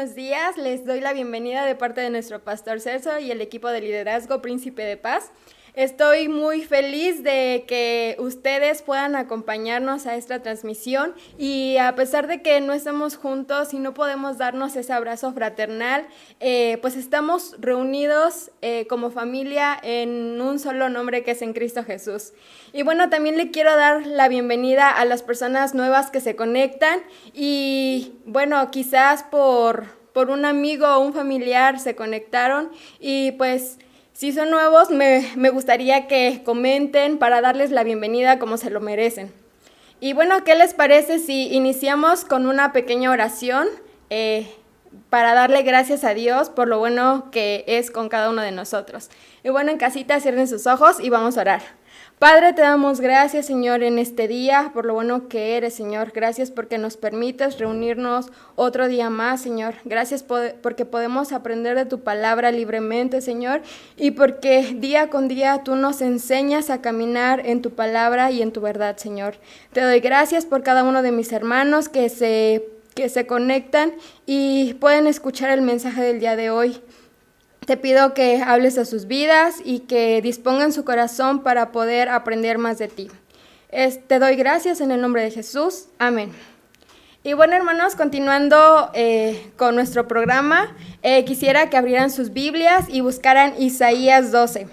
buenos días. Les doy la bienvenida de parte de nuestro pastor Celso y el equipo de liderazgo Príncipe de Paz. Estoy muy feliz de que ustedes puedan acompañarnos a esta transmisión y a pesar de que no estamos juntos y no podemos darnos ese abrazo fraternal, pues estamos reunidos como familia en un solo nombre que es en Cristo Jesús. Y bueno, también le quiero dar la bienvenida a las personas nuevas que se conectan y bueno, quizás por un amigo o un familiar se conectaron y pues... Si son nuevos, me gustaría que comenten para darles la bienvenida como se lo merecen. Y bueno, ¿qué les parece si iniciamos con una pequeña oración para darle gracias a Dios por lo bueno que es con cada uno de nosotros? Y bueno, en casita cierren sus ojos y vamos a orar. Padre, te damos gracias, Señor, en este día, por lo bueno que eres, Señor. Gracias porque nos permites reunirnos otro día más, Señor. Gracias porque podemos aprender de tu palabra libremente, Señor, y porque día con día tú nos enseñas a caminar en tu palabra y en tu verdad, Señor. Te doy gracias por cada uno de mis hermanos que se conectan y pueden escuchar el mensaje del día de hoy. Te pido que hables a sus vidas y que dispongan su corazón para poder aprender más de ti. Te doy gracias en el nombre de Jesús. Amén. Y bueno, hermanos, continuando con nuestro programa, quisiera que abrieran sus Biblias y buscaran Isaías 12.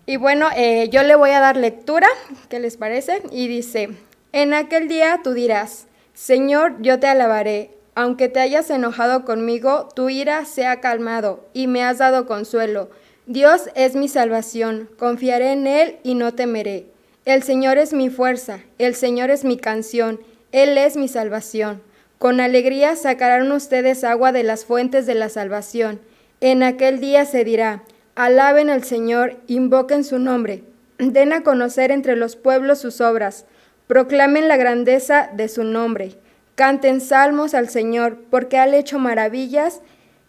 Y bueno, yo le voy a dar lectura, ¿qué les parece? Y dice, en aquel día tú dirás, Señor, yo te alabaré. Aunque te hayas enojado conmigo, tu ira se ha calmado y me has dado consuelo. Dios es mi salvación, confiaré en Él y no temeré. El Señor es mi fuerza, el Señor es mi canción, Él es mi salvación. Con alegría sacarán ustedes agua de las fuentes de la salvación. En aquel día se dirá, alaben al Señor, invoquen su nombre, den a conocer entre los pueblos sus obras, proclamen la grandeza de su nombre. Canten salmos al Señor, porque ha hecho maravillas,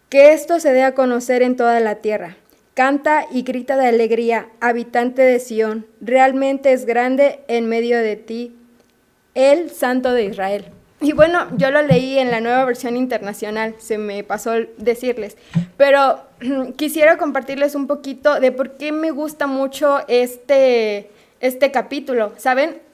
que esto se dé a conocer en toda la tierra. Canta y grita de alegría, habitante de Sión, realmente es grande en medio de ti, el Santo de Israel. Y bueno, yo lo leí en la Nueva Versión Internacional, se me pasó decirles, pero quisiera compartirles un poquito de por qué me gusta mucho este capítulo, ¿saben?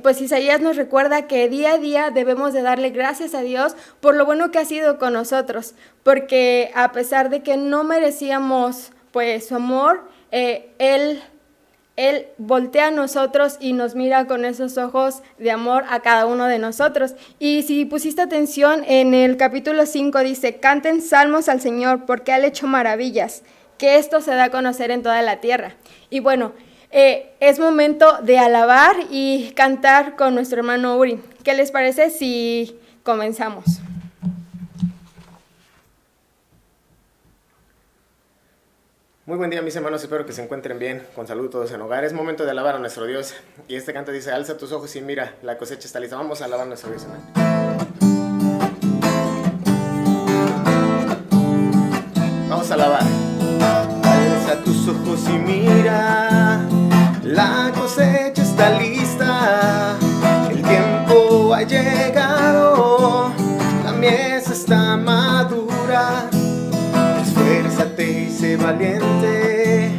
Pues Isaías nos recuerda que día a día debemos de darle gracias a Dios por lo bueno que ha sido con nosotros, porque a pesar de que no merecíamos pues su amor, Él voltea a nosotros y nos mira con esos ojos de amor a cada uno de nosotros. Y si pusiste atención, en el capítulo 5 dice, canten salmos al Señor porque ha hecho maravillas, que esto se da a conocer en toda la tierra. Y bueno, es momento de alabar y cantar con nuestro hermano Uri. ¿Qué les parece si comenzamos? Muy buen día, mis hermanos, espero que se encuentren bien, con salud todos en hogar. Es momento de alabar a nuestro Dios. Y este canto dice, alza tus ojos y mira, la cosecha está lista. Vamos a alabar a nuestro Dios, amén. Vamos a alabar. Alza tus ojos y mira, la cosecha está lista, el tiempo ha llegado, la mies está madura. Esfuérzate y sé valiente,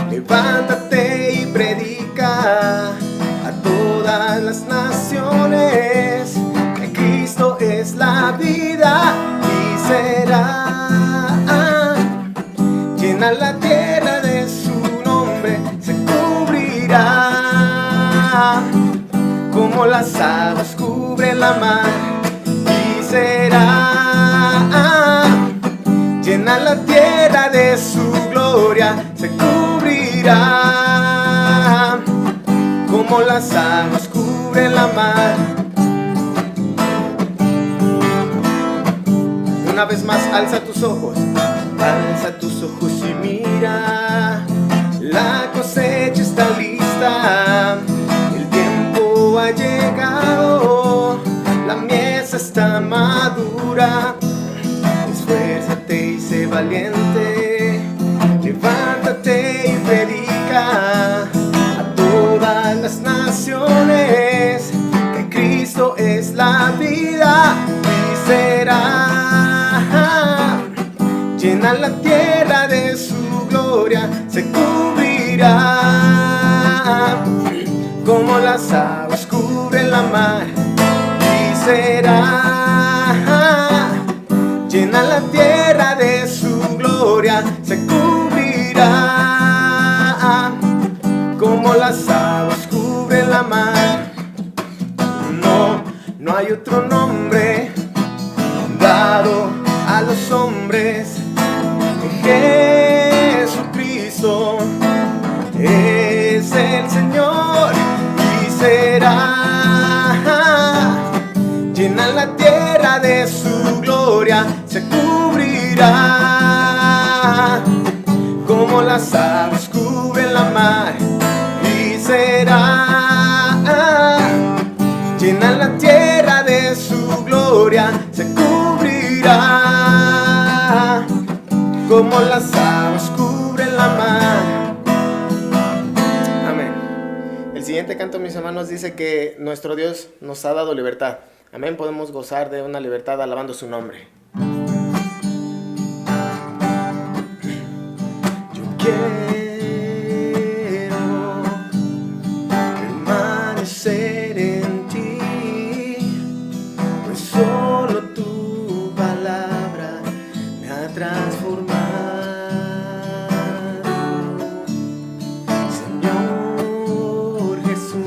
levántate y predica a todas las naciones que Cristo es la vida y será. Llena la tierra de su nombre, se cubrirá como las aguas cubren la mar y será. Llena la tierra de su gloria, se cubrirá como las aguas cubren la mar. Una vez más, alza tus ojos y mira, la cosecha está lista, el tiempo ha llegado, la mies está madura. Esfuérzate y sé valiente, levántate y predica a todas las naciones que Cristo es la vida y será. llena la tierra de su gloria, se cubrirá como las aguas cubren la mar, y será llena la tierra de su gloria, se cubrirá como las aguas cubren la mar. No hay otro nombre dado a los hombres que Jesucristo es el Señor, y será llena la tierra de su gloria, se cubrirá como las aguas cubren la mar, y será llena la tierra de su gloria, se cubrirá como las aguas cubren la mar. Amén. El siguiente canto, mis hermanos, dice que nuestro Dios nos ha dado libertad. Amén. Podemos gozar de una libertad alabando su nombre. Yo quiero permanecer en ti, pues solo tu palabra me ha transformado. Señor Jesús,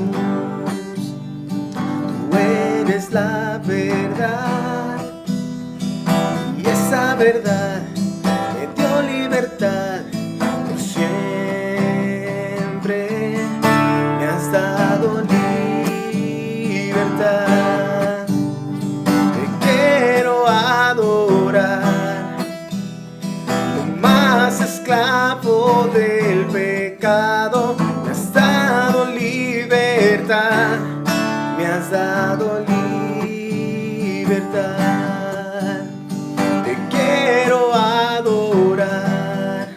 tú eres la verdad, y esa verdad me dio libertad por siempre. Me has dado libertad, te quiero adorar, no más esclavo del pecado. Me has dado libertad, me has dado libertad, te quiero adorar,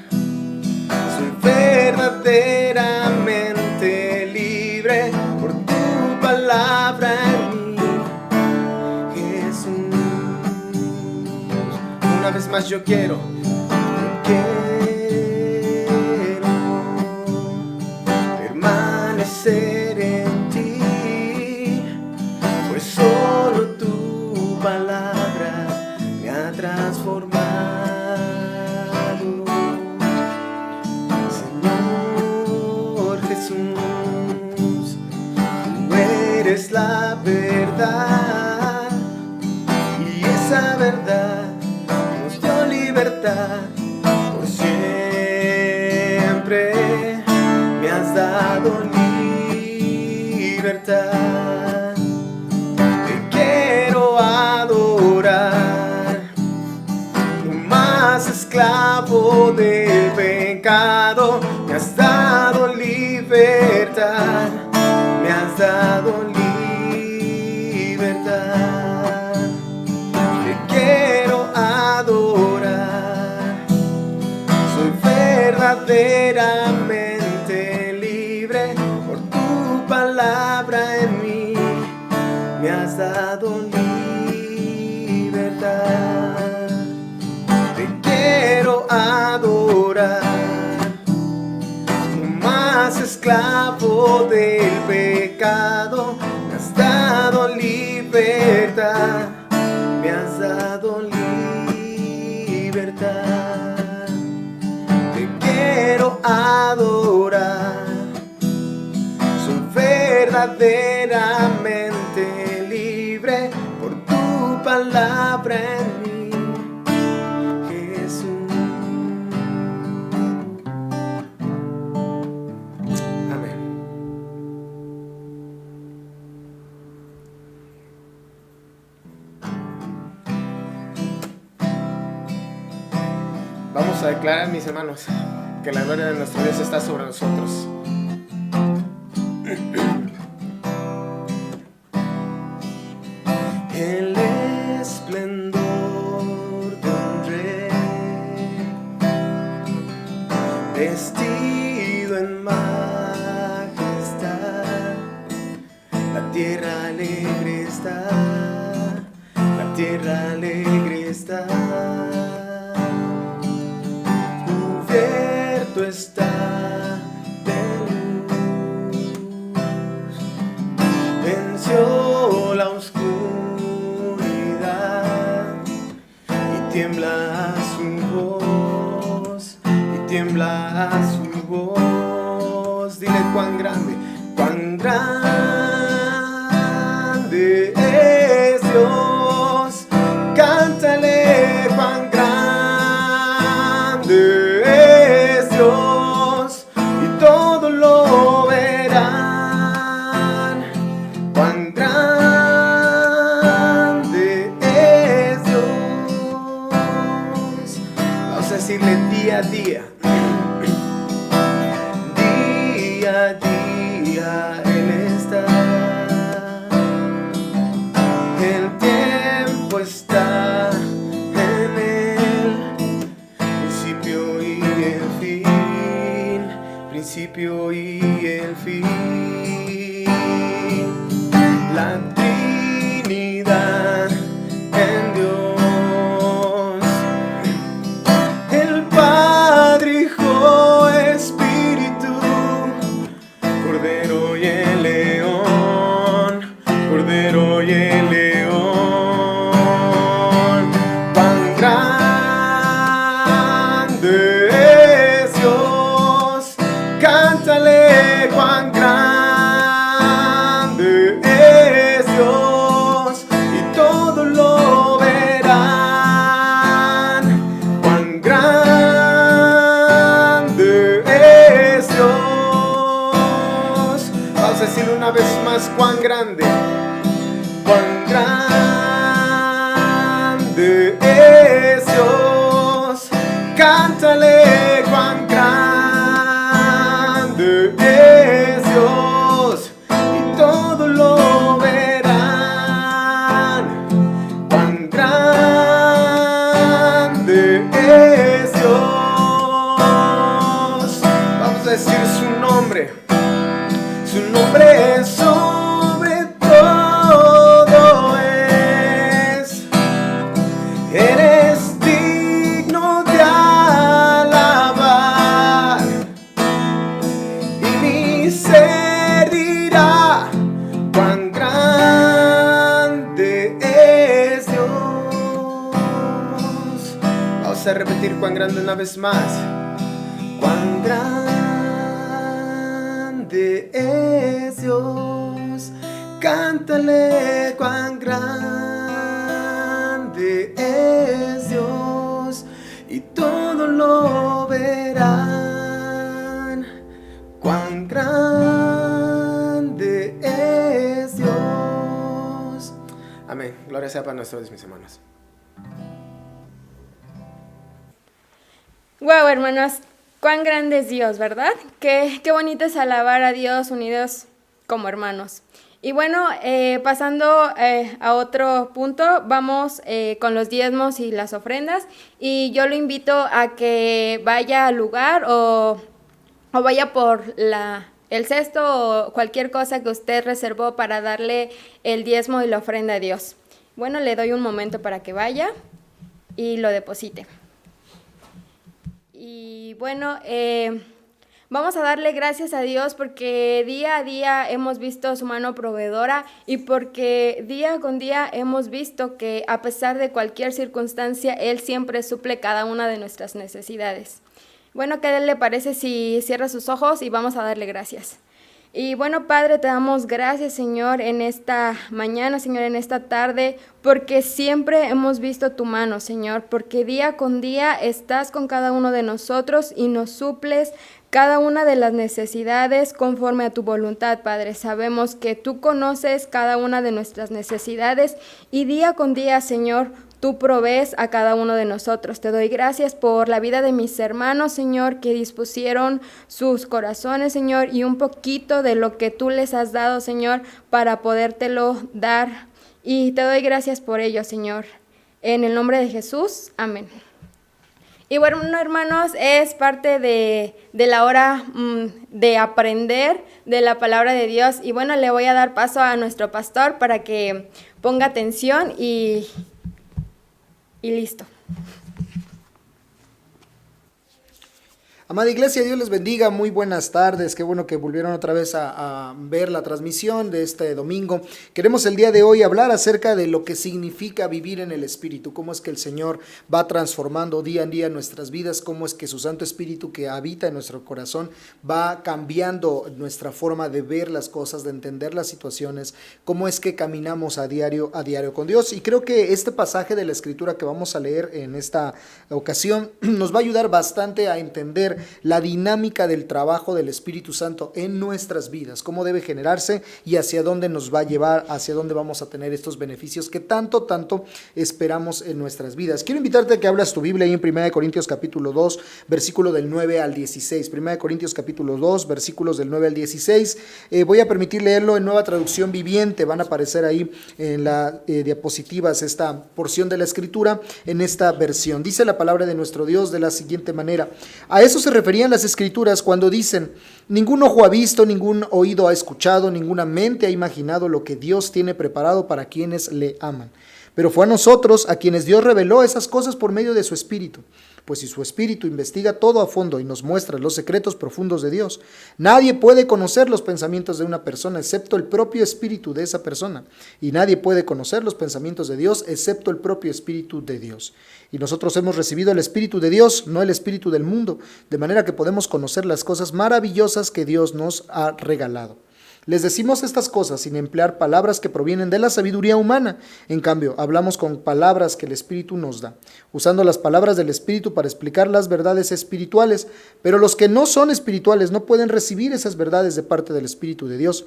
soy verdaderamente libre por tu palabra en mí, Jesús. Una vez más yo quiero permanecer en ti, pues solo tu palabra me ha transformado. Señor Jesús, tú eres la verdad, y esa verdad nos dio libertad por siempre. Me has dado libertad, te quiero adorar, no más esclavo del pecado. Me has dado libertad, me has dado libertad, te quiero adorar, soy verdaderamente libre por tu palabra en mí. Me has dado libertad, te quiero adorar, no más esclavo del pecado. Me has dado libertad, me has dado libertad, te quiero adorar, soy verdaderamente libre por tu palabra en mí, Jesús. Amén. Vamos a declarar, mis hermanos, que la gloria de nuestro Dios está sobre nosotros. El esplendor de un rey, vestido en majestad, la tierra alegre está, la tierra alegre está. está de luz, venció la oscuridad y tiembla su voz, y tiembla su voz. Dile cuán grande es Dios. Cántale cuán grande es Dios, y todos lo verán. Cuán grande es Dios. Vamos a decirle día a día. Día a día Él está. El tiempo está en Él, principio y el fin, principio y el fin. La Trinidad en Dios, el Padre, Hijo, Espíritu, Cordero y el León, Cordero y el León. Cuán grande es Dios, cántale cuán grande es Dios, y todos lo verán. Cuán grande es Dios. Vamos a decirlo una vez más, cuán grande. Cuán grande es Dios, cántale cuán grande es Dios, y todos lo verán. Cuán grande es Dios. Vamos a decir su nombre. Su nombre es sobre todo es. Eres digno de alabar, y mi ser dirá cuán grande es Dios. Vamos a repetir cuán grande una vez más. Cuán grande es Dios, cántale cuán grande es Dios, y todos lo verán. Cuán grande es Dios. Amén. Gloria sea para nuestro Dios, mis hermanos. Wow, hermanos, cuán grande es Dios, ¿verdad? Qué bonito es alabar a Dios unidos como hermanos. Y bueno, pasando a otro punto, vamos con los diezmos y las ofrendas. Y yo lo invito a que vaya al lugar o vaya por el cesto o cualquier cosa que usted reservó para darle el diezmo y la ofrenda a Dios. Bueno, le doy un momento para que vaya y lo deposite. Y bueno, vamos a darle gracias a Dios porque día a día hemos visto su mano proveedora y porque día con día hemos visto que a pesar de cualquier circunstancia, Él siempre suple cada una de nuestras necesidades. Bueno, ¿qué le parece si cierra sus ojos y vamos a darle gracias? Y bueno, Padre, te damos gracias, Señor, en esta mañana, Señor, en esta tarde, porque siempre hemos visto tu mano, Señor, porque día con día estás con cada uno de nosotros y nos suples cada una de las necesidades conforme a tu voluntad, Padre. Sabemos que tú conoces cada una de nuestras necesidades y día con día, Señor, tú provees a cada uno de nosotros. Te doy gracias por la vida de mis hermanos, Señor, que dispusieron sus corazones, Señor, y un poquito de lo que tú les has dado, Señor, para podértelo dar. Y te doy gracias por ello, Señor. En el nombre de Jesús, amén. Y bueno, hermanos, es parte de la hora de aprender de la palabra de Dios. Y bueno, le voy a dar paso a nuestro pastor para que ponga atención y listo. Amada iglesia, Dios les bendiga, muy buenas tardes, qué bueno que volvieron otra vez a ver la transmisión de este domingo. Queremos el día de hoy hablar acerca de lo que significa vivir en el Espíritu, cómo es que el Señor va transformando día en día nuestras vidas, cómo es que su Santo Espíritu que habita en nuestro corazón va cambiando nuestra forma de ver las cosas, de entender las situaciones, cómo es que caminamos a diario con Dios. Y creo que este pasaje de la Escritura que vamos a leer en esta ocasión nos va a ayudar bastante a entender la dinámica del trabajo del Espíritu Santo en nuestras vidas, cómo debe generarse y hacia dónde nos va a llevar, hacia dónde vamos a tener estos beneficios que tanto esperamos en nuestras vidas. Quiero invitarte a que abras tu Biblia ahí en 1 Corintios capítulo 2, versículo del 9 al 16. 1 Corintios capítulo 2, versículos del 9 al 16. Voy a permitir leerlo en Nueva Traducción Viviente. Van a aparecer ahí en las diapositivas esta porción de la Escritura en esta versión. Dice la palabra de nuestro Dios de la siguiente manera: a eso se referían las Escrituras cuando dicen: ningún ojo ha visto, ningún oído ha escuchado, ninguna mente ha imaginado lo que Dios tiene preparado para quienes le aman. Pero fue a nosotros a quienes Dios reveló esas cosas por medio de su Espíritu. Pues si su Espíritu investiga todo a fondo y nos muestra los secretos profundos de Dios, nadie puede conocer los pensamientos de una persona excepto el propio Espíritu de esa persona. Y nadie puede conocer los pensamientos de Dios excepto el propio Espíritu de Dios. Y nosotros hemos recibido el Espíritu de Dios, no el espíritu del mundo, de manera que podemos conocer las cosas maravillosas que Dios nos ha regalado. Les decimos estas cosas sin emplear palabras que provienen de la sabiduría humana. En cambio, hablamos con palabras que el Espíritu nos da, usando las palabras del Espíritu para explicar las verdades espirituales. Pero los que no son espirituales no pueden recibir esas verdades de parte del Espíritu de Dios.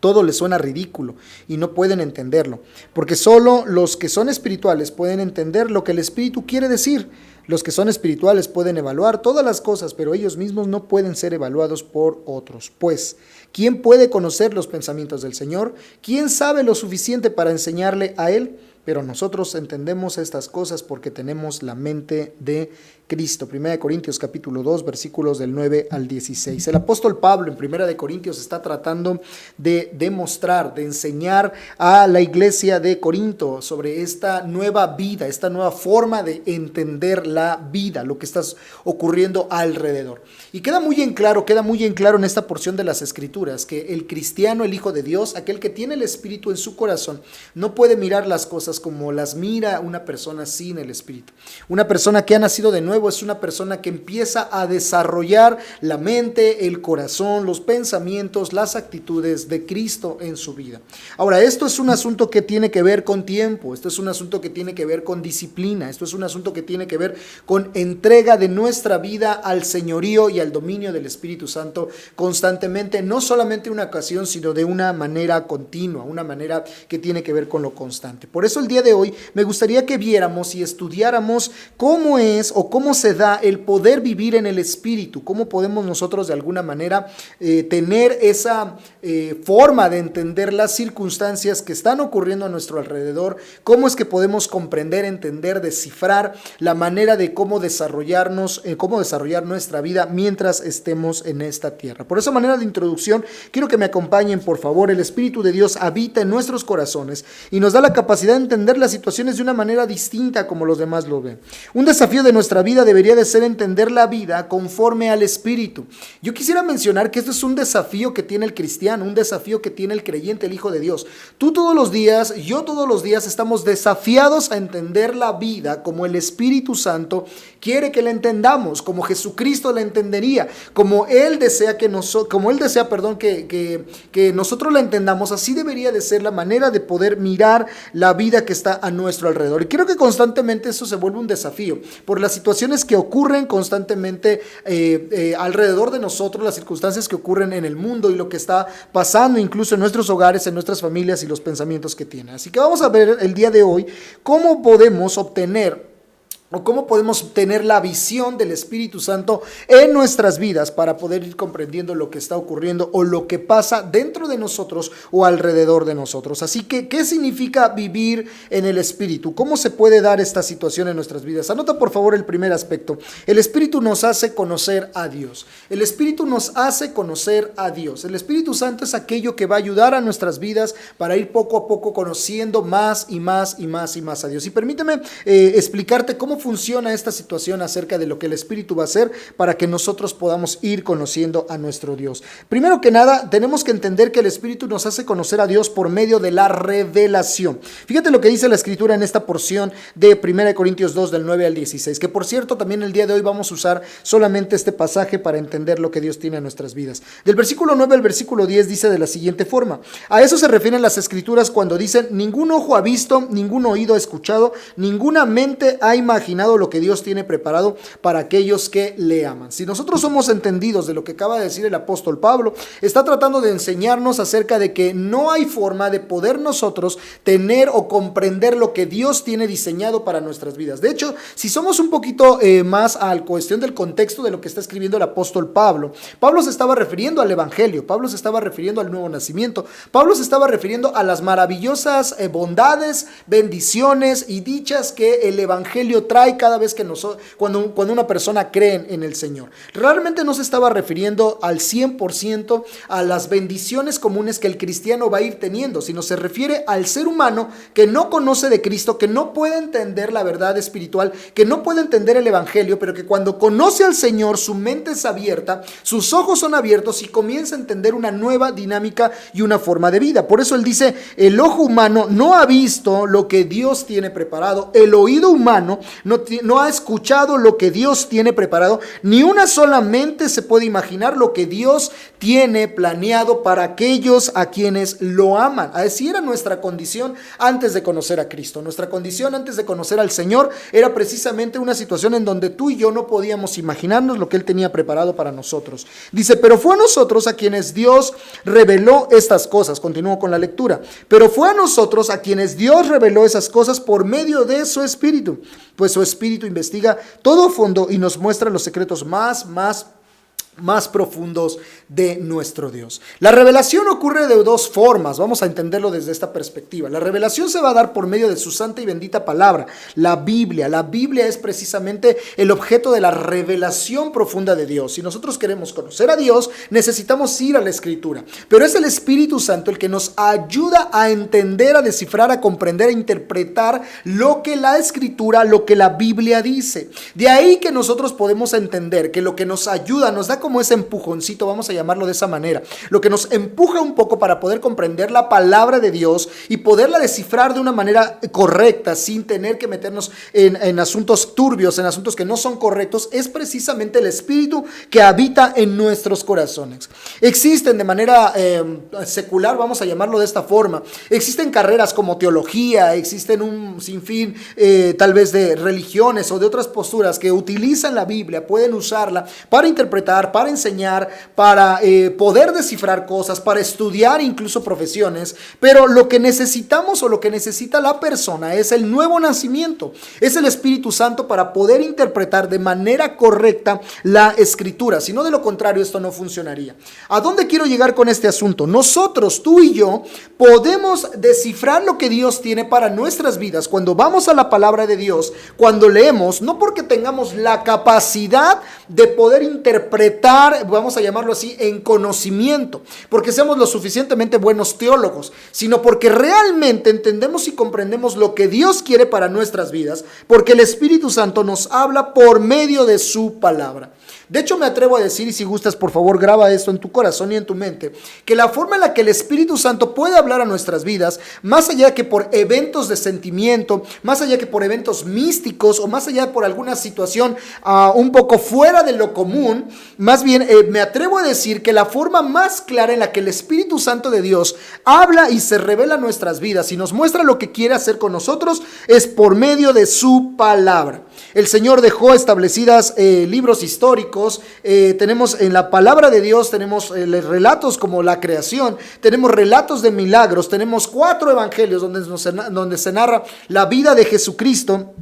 Todo les suena ridículo y no pueden entenderlo, porque solo los que son espirituales pueden entender lo que el Espíritu quiere decir. Los que son espirituales pueden evaluar todas las cosas, pero ellos mismos no pueden ser evaluados por otros. Pues, ¿quién puede conocer los pensamientos del Señor? ¿Quién sabe lo suficiente para enseñarle a Él? Pero nosotros entendemos estas cosas porque tenemos la mente de Cristo. 1 Corintios capítulo 2, versículos del 9 al 16. El apóstol Pablo en 1 Corintios está tratando de demostrar, de enseñar a la iglesia de Corinto sobre esta nueva vida, esta nueva forma de entender la vida, lo que está ocurriendo alrededor. Y queda muy en claro en esta porción de las Escrituras que el cristiano, el Hijo de Dios, aquel que tiene el Espíritu en su corazón, no puede mirar las cosas como las mira una persona sin el Espíritu. Una persona que ha nacido de nuevo es una persona que empieza a desarrollar la mente, el corazón, los pensamientos, las actitudes de Cristo en su vida. Ahora, esto es un asunto que tiene que ver con tiempo, esto es un asunto que tiene que ver con disciplina, esto es un asunto que tiene que ver con entrega de nuestra vida al señorío y al dominio del Espíritu Santo constantemente, no solamente una ocasión, sino de una manera continua, una manera que tiene que ver con lo constante. Por eso el día de hoy me gustaría que viéramos y estudiáramos cómo es o cómo se da el poder vivir en el Espíritu, cómo podemos nosotros de alguna manera tener esa forma de entender las circunstancias que están ocurriendo a nuestro alrededor, cómo es que podemos comprender, entender, descifrar la manera de cómo desarrollarnos, cómo desarrollar nuestra vida mientras estemos en esta tierra. Por esa manera de introducción, quiero que me acompañen, por favor. El Espíritu de Dios habita en nuestros corazones y nos da la capacidad de entender las situaciones de una manera distinta como los demás lo ven. Un desafío de nuestra vida debería de ser entender la vida conforme al Espíritu. Yo quisiera mencionar que esto es un desafío que tiene el cristiano, un desafío que tiene el creyente, el Hijo de Dios. Tú todos los días, yo todos los días estamos desafiados a entender la vida como el Espíritu Santo quiere que la entendamos, como Jesucristo la entendería, como Él desea que nosotros la entendamos. Así debería de ser la manera de poder mirar la vida que está a nuestro alrededor. Y creo que constantemente eso se vuelve un desafío por las situaciones que ocurren constantemente alrededor de nosotros, las circunstancias que ocurren en el mundo y lo que está pasando incluso en nuestros hogares, en nuestras familias y los pensamientos que tienen. Así que vamos a ver el día de hoy cómo podemos obtener o cómo podemos tener la visión del Espíritu Santo en nuestras vidas para poder ir comprendiendo lo que está ocurriendo o lo que pasa dentro de nosotros o alrededor de nosotros. Así que, ¿qué significa vivir en el Espíritu? ¿Cómo se puede dar esta situación en nuestras vidas? Anota por favor el primer aspecto. El Espíritu nos hace conocer a Dios. El Espíritu nos hace conocer a Dios. El Espíritu Santo es aquello que va a ayudar a nuestras vidas para ir poco a poco conociendo más y más y más y más a Dios. Y permíteme explicarte cómo cómo funciona esta situación acerca de lo que el Espíritu va a hacer para que nosotros podamos ir conociendo a nuestro Dios. Primero que nada, tenemos que entender que el Espíritu nos hace conocer a Dios por medio de la revelación. Fíjate lo que dice la Escritura en esta porción de 1 Corintios 2 del 9 al 16, que por cierto también el día de hoy vamos a usar solamente este pasaje para entender lo que Dios tiene en nuestras vidas. Del versículo 9 al versículo 10 dice de la siguiente forma: a eso se refieren las Escrituras cuando dicen: ningún ojo ha visto, ningún oído ha escuchado, ninguna mente ha imaginado lo que Dios tiene preparado para aquellos que le aman. Si nosotros somos entendidos de lo que acaba de decir el apóstol Pablo, está tratando de enseñarnos acerca de que no hay forma de poder nosotros tener o comprender lo que Dios tiene diseñado para nuestras vidas. De hecho, si somos un poquito más a la cuestión del contexto de lo que está escribiendo el apóstol Pablo, Pablo se estaba refiriendo al evangelio, Pablo se estaba refiriendo al nuevo nacimiento, Pablo se estaba refiriendo a las maravillosas bondades, bendiciones y dichas que el evangelio trae cada vez que cuando una persona cree en el Señor. Realmente no se estaba refiriendo al 100% a las bendiciones comunes que el cristiano va a ir teniendo, sino se refiere al ser humano que no conoce de Cristo, que no puede entender la verdad espiritual, que no puede entender el evangelio, pero que cuando conoce al Señor, su mente es abierta, sus ojos son abiertos y comienza a entender una nueva dinámica y una forma de vida. Por eso él dice: el ojo humano no ha visto lo que Dios tiene preparado, el oído humano no ha escuchado lo que Dios tiene preparado, ni una sola mente se puede imaginar lo que Dios tiene planeado para aquellos a quienes lo aman. Así era nuestra condición antes de conocer a Cristo. Nuestra condición antes de conocer al Señor era precisamente una situación en donde tú y yo no podíamos imaginarnos lo que Él tenía preparado para nosotros. Dice: pero fue a nosotros a quienes Dios reveló estas cosas. Continúo con la lectura. Pero fue a nosotros a quienes Dios reveló esas cosas por medio de su Espíritu, pues su Espíritu investiga todo a fondo y nos muestra los secretos más profundos de nuestro Dios. La revelación ocurre de dos formas, vamos a entenderlo desde esta perspectiva. La revelación se va a dar por medio de su santa y bendita palabra, la Biblia. La Biblia es precisamente el objeto de la revelación profunda de Dios. Si nosotros queremos conocer a Dios, necesitamos ir a la Escritura, pero es el Espíritu Santo el que nos ayuda a entender, a descifrar, a comprender, a interpretar lo que la Escritura, lo que la Biblia dice. De ahí que nosotros podemos entender que lo que nos ayuda, nos da como ese empujoncito, vamos a llamarlo de esa manera, lo que nos empuja un poco para poder comprender la palabra de Dios y poderla descifrar de una manera correcta, sin tener que meternos en asuntos turbios, en asuntos que no son correctos, es precisamente el Espíritu que habita en nuestros corazones. Existen de manera secular, vamos a llamarlo de esta forma, existen carreras como teología, existen un sinfín tal vez de religiones o de otras posturas que utilizan la Biblia, pueden usarla para interpretar, para enseñar, para poder descifrar cosas, para estudiar incluso profesiones, pero lo que necesitamos o lo que necesita la persona es el nuevo nacimiento, es el Espíritu Santo para poder interpretar de manera correcta la Escritura. Si no, de lo contrario, esto no funcionaría. ¿A dónde quiero llegar con este asunto? Nosotros, tú y yo, podemos descifrar lo que Dios tiene para nuestras vidas cuando vamos a la palabra de Dios, cuando leemos, no porque tengamos la capacidad de poder interpretar, vamos a llamarlo así, en conocimiento, porque seamos lo suficientemente buenos teólogos, sino porque realmente entendemos y comprendemos lo que Dios quiere para nuestras vidas, porque el Espíritu Santo nos habla por medio de su palabra. De hecho, me atrevo a decir, y si gustas, por favor, graba esto en tu corazón y en tu mente, que la forma en la que el Espíritu Santo puede hablar a nuestras vidas, más allá que por eventos de sentimiento, más allá que por eventos místicos, o más allá por alguna situación un poco fuera de lo común, más bien me atrevo a decir que la forma más clara en la que el Espíritu Santo de Dios habla y se revela a nuestras vidas y nos muestra lo que quiere hacer con nosotros es por medio de su palabra. El Señor dejó establecidas libros históricos, tenemos en la palabra de Dios, tenemos relatos como la creación, tenemos relatos de milagros, tenemos 4 evangelios donde se narra la vida de Jesucristo.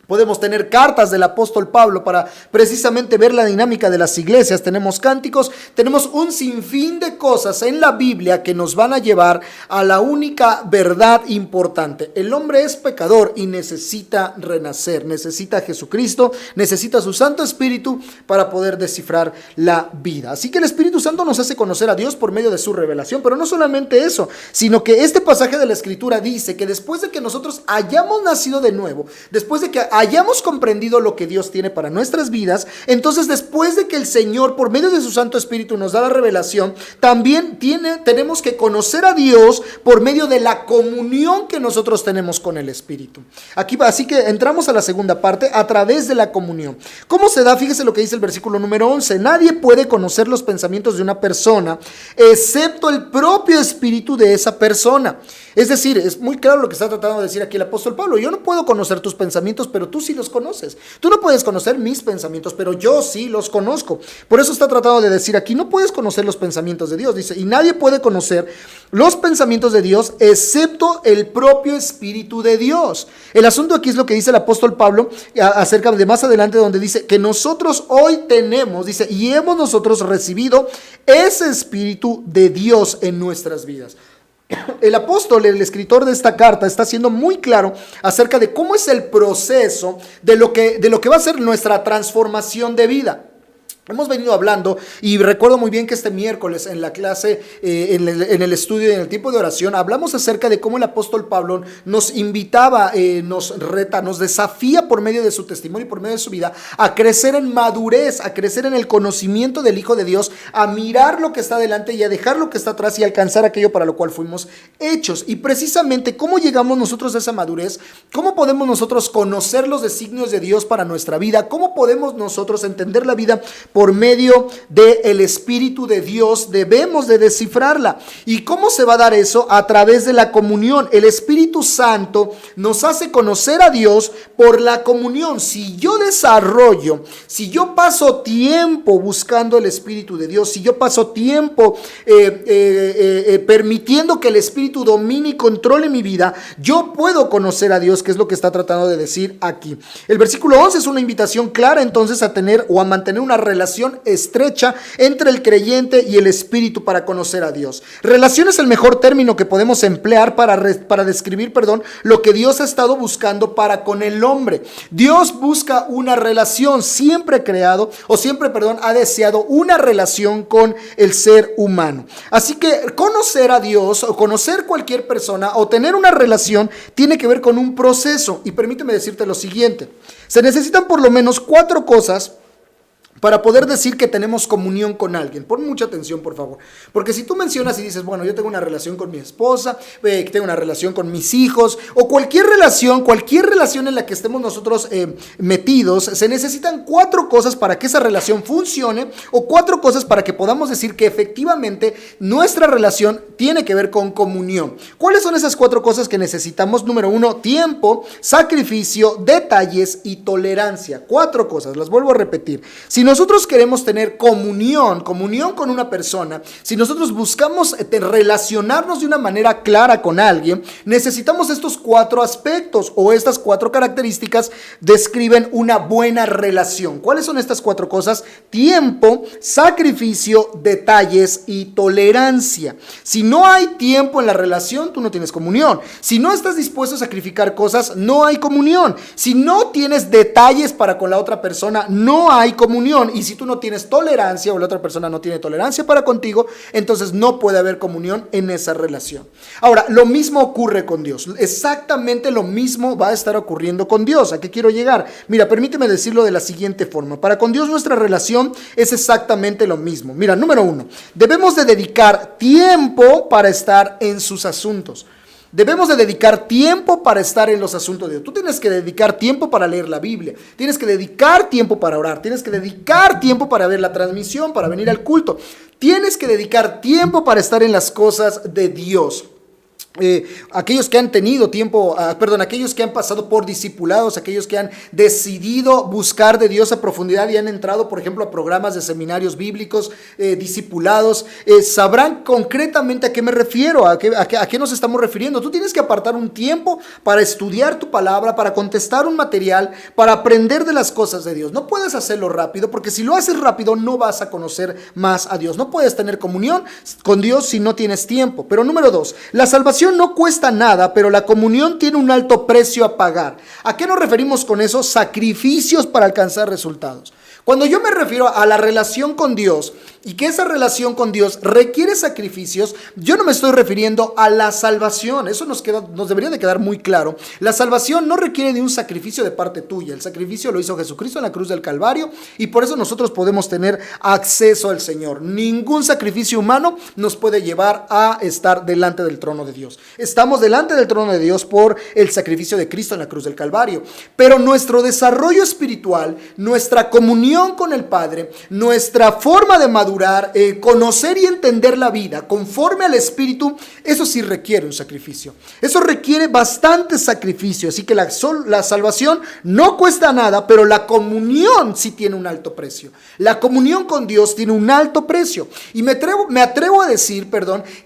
Podemos tener cartas del apóstol Pablo para precisamente ver la dinámica de las iglesias. Tenemos cánticos, tenemos un sinfín de cosas en la Biblia que nos van a llevar a la única verdad importante. El hombre es pecador y necesita renacer, necesita a Jesucristo, necesita su Santo Espíritu para poder descifrar la vida. Así que el Espíritu Santo nos hace conocer a Dios por medio de su revelación, pero no solamente eso, sino que este pasaje de la Escritura dice que después de que nosotros hayamos nacido de nuevo, después de que hayamos comprendido lo que Dios tiene para nuestras vidas, entonces después de que el Señor, por medio de su Santo Espíritu, nos da la revelación, también tenemos que conocer a Dios por medio de la comunión que nosotros tenemos con el Espíritu. Así que entramos a la segunda parte, a través de la comunión. ¿Cómo se da? Fíjese lo que dice el versículo número 11. Nadie puede conocer los pensamientos de una persona excepto el propio espíritu de esa persona. Es decir, es muy claro lo que está tratando de decir aquí el apóstol Pablo. Yo no puedo conocer tus pensamientos, pero tú sí los conoces. Tú no puedes conocer mis pensamientos, pero yo sí los conozco. Por eso está tratando de decir aquí, no puedes conocer los pensamientos de Dios. Dice, y nadie puede conocer los pensamientos de Dios excepto el propio espíritu de Dios. El asunto aquí es lo que dice el apóstol Pablo acerca de más adelante, donde dice que nosotros hoy tenemos, dice, y hemos nosotros recibido ese espíritu de Dios en nuestras vidas. El apóstol, el escritor de esta carta, está siendo muy claro acerca de cómo es el proceso de lo que va a ser nuestra transformación de vida. Hemos venido hablando, y recuerdo muy bien que este miércoles en la clase, en el estudio y en el tiempo de oración, hablamos acerca de cómo el apóstol Pablo nos invitaba, nos reta, nos desafía por medio de su testimonio y por medio de su vida a crecer en madurez, a crecer en el conocimiento del Hijo de Dios, a mirar lo que está delante y a dejar lo que está atrás y alcanzar aquello para lo cual fuimos hechos. Y precisamente, ¿cómo llegamos nosotros a esa madurez? ¿Cómo podemos nosotros conocer los designios de Dios para nuestra vida? ¿Cómo podemos nosotros entender la vida por medio del Espíritu de Dios? Debemos de descifrarla. ¿Y cómo se va a dar eso? A través de la comunión. El Espíritu Santo nos hace conocer a Dios por la comunión. Si yo paso tiempo buscando el Espíritu de Dios, si yo paso tiempo permitiendo que el Espíritu domine y controle mi vida, yo puedo conocer a Dios, que es lo que está tratando de decir aquí. El versículo 11 es una invitación clara entonces a tener o a mantener una relación estrecha entre el creyente y el Espíritu para conocer a Dios. Relación es el mejor término que podemos emplear para describir, lo que Dios ha estado buscando para con el hombre. Dios busca una relación, ha deseado una relación con el ser humano. Así que conocer a Dios o conocer cualquier persona o tener una relación tiene que ver con un proceso. Y permíteme decirte lo siguiente: se necesitan por lo menos 4 cosas para poder decir que tenemos comunión con alguien. Pon mucha atención, por favor. Porque si tú mencionas y dices, bueno, yo tengo una relación con mi esposa, tengo una relación con mis hijos, o cualquier relación en la que estemos nosotros metidos, se necesitan 4 cosas para que esa relación funcione, o 4 cosas para que podamos decir que efectivamente nuestra relación tiene que ver con comunión. ¿Cuáles son esas 4 cosas que necesitamos? Número 1, tiempo, sacrificio, detalles y tolerancia. 4 cosas, las vuelvo a repetir. Si nosotros queremos tener comunión con una persona, si nosotros buscamos relacionarnos de una manera clara con alguien, necesitamos estos 4 aspectos, o estas 4 características describen una buena relación. ¿Cuáles son estas 4 cosas? Tiempo, sacrificio, detalles y tolerancia. Si no hay tiempo en la relación, tú no tienes comunión. Si no estás dispuesto a sacrificar cosas, no hay comunión. Si no tienes detalles para con la otra persona, no hay comunión. Y si tú no tienes tolerancia o la otra persona no tiene tolerancia para contigo, entonces no puede haber comunión en esa relación. Ahora, lo mismo ocurre con Dios. Exactamente lo mismo va a estar ocurriendo con Dios. ¿A qué quiero llegar? Mira, permíteme decirlo de la siguiente forma. Para con Dios nuestra relación es exactamente lo mismo. Mira, número 1, debemos de dedicar tiempo para estar en sus asuntos. Debemos de dedicar tiempo para estar en los asuntos de Dios. Tú tienes que dedicar tiempo para leer la Biblia. Tienes que dedicar tiempo para orar. Tienes que dedicar tiempo para ver la transmisión, para venir al culto. Tienes que dedicar tiempo para estar en las cosas de Dios. Aquellos que han tenido tiempo, aquellos que han pasado por discipulados, aquellos que han decidido buscar de Dios a profundidad y han entrado, por ejemplo, a programas de seminarios bíblicos, discipulados, sabrán concretamente a qué me refiero, a qué nos estamos refiriendo. Tú tienes que apartar un tiempo para estudiar tu palabra, para contestar un material, para aprender de las cosas de Dios. No puedes hacerlo rápido, porque si lo haces rápido no vas a conocer más a Dios. No puedes tener comunión con Dios si no tienes tiempo. Pero número 2, la salvación salvación no cuesta nada, pero la comunión tiene un alto precio a pagar. ¿A qué nos referimos con eso? Sacrificios para alcanzar resultados. Cuando yo me refiero a la relación con Dios y que esa relación con Dios requiere sacrificios, yo no me estoy refiriendo a la salvación. Eso nos debería de quedar muy claro. La salvación no requiere de un sacrificio de parte tuya. El sacrificio lo hizo Jesucristo en la cruz del Calvario y por eso nosotros podemos tener acceso al Señor. Ningún sacrificio humano nos puede llevar a estar delante del trono de Dios. Estamos delante del trono de Dios por el sacrificio de Cristo en la cruz del Calvario. Pero nuestro desarrollo espiritual, nuestra comunión con el Padre, nuestra forma de madurar, conocer y entender la vida conforme al Espíritu, eso sí requiere un sacrificio. Eso requiere bastante sacrificio. Así que la salvación no cuesta nada, pero la comunión sí tiene un alto precio. La comunión con Dios tiene un alto precio. Y me atrevo a decir,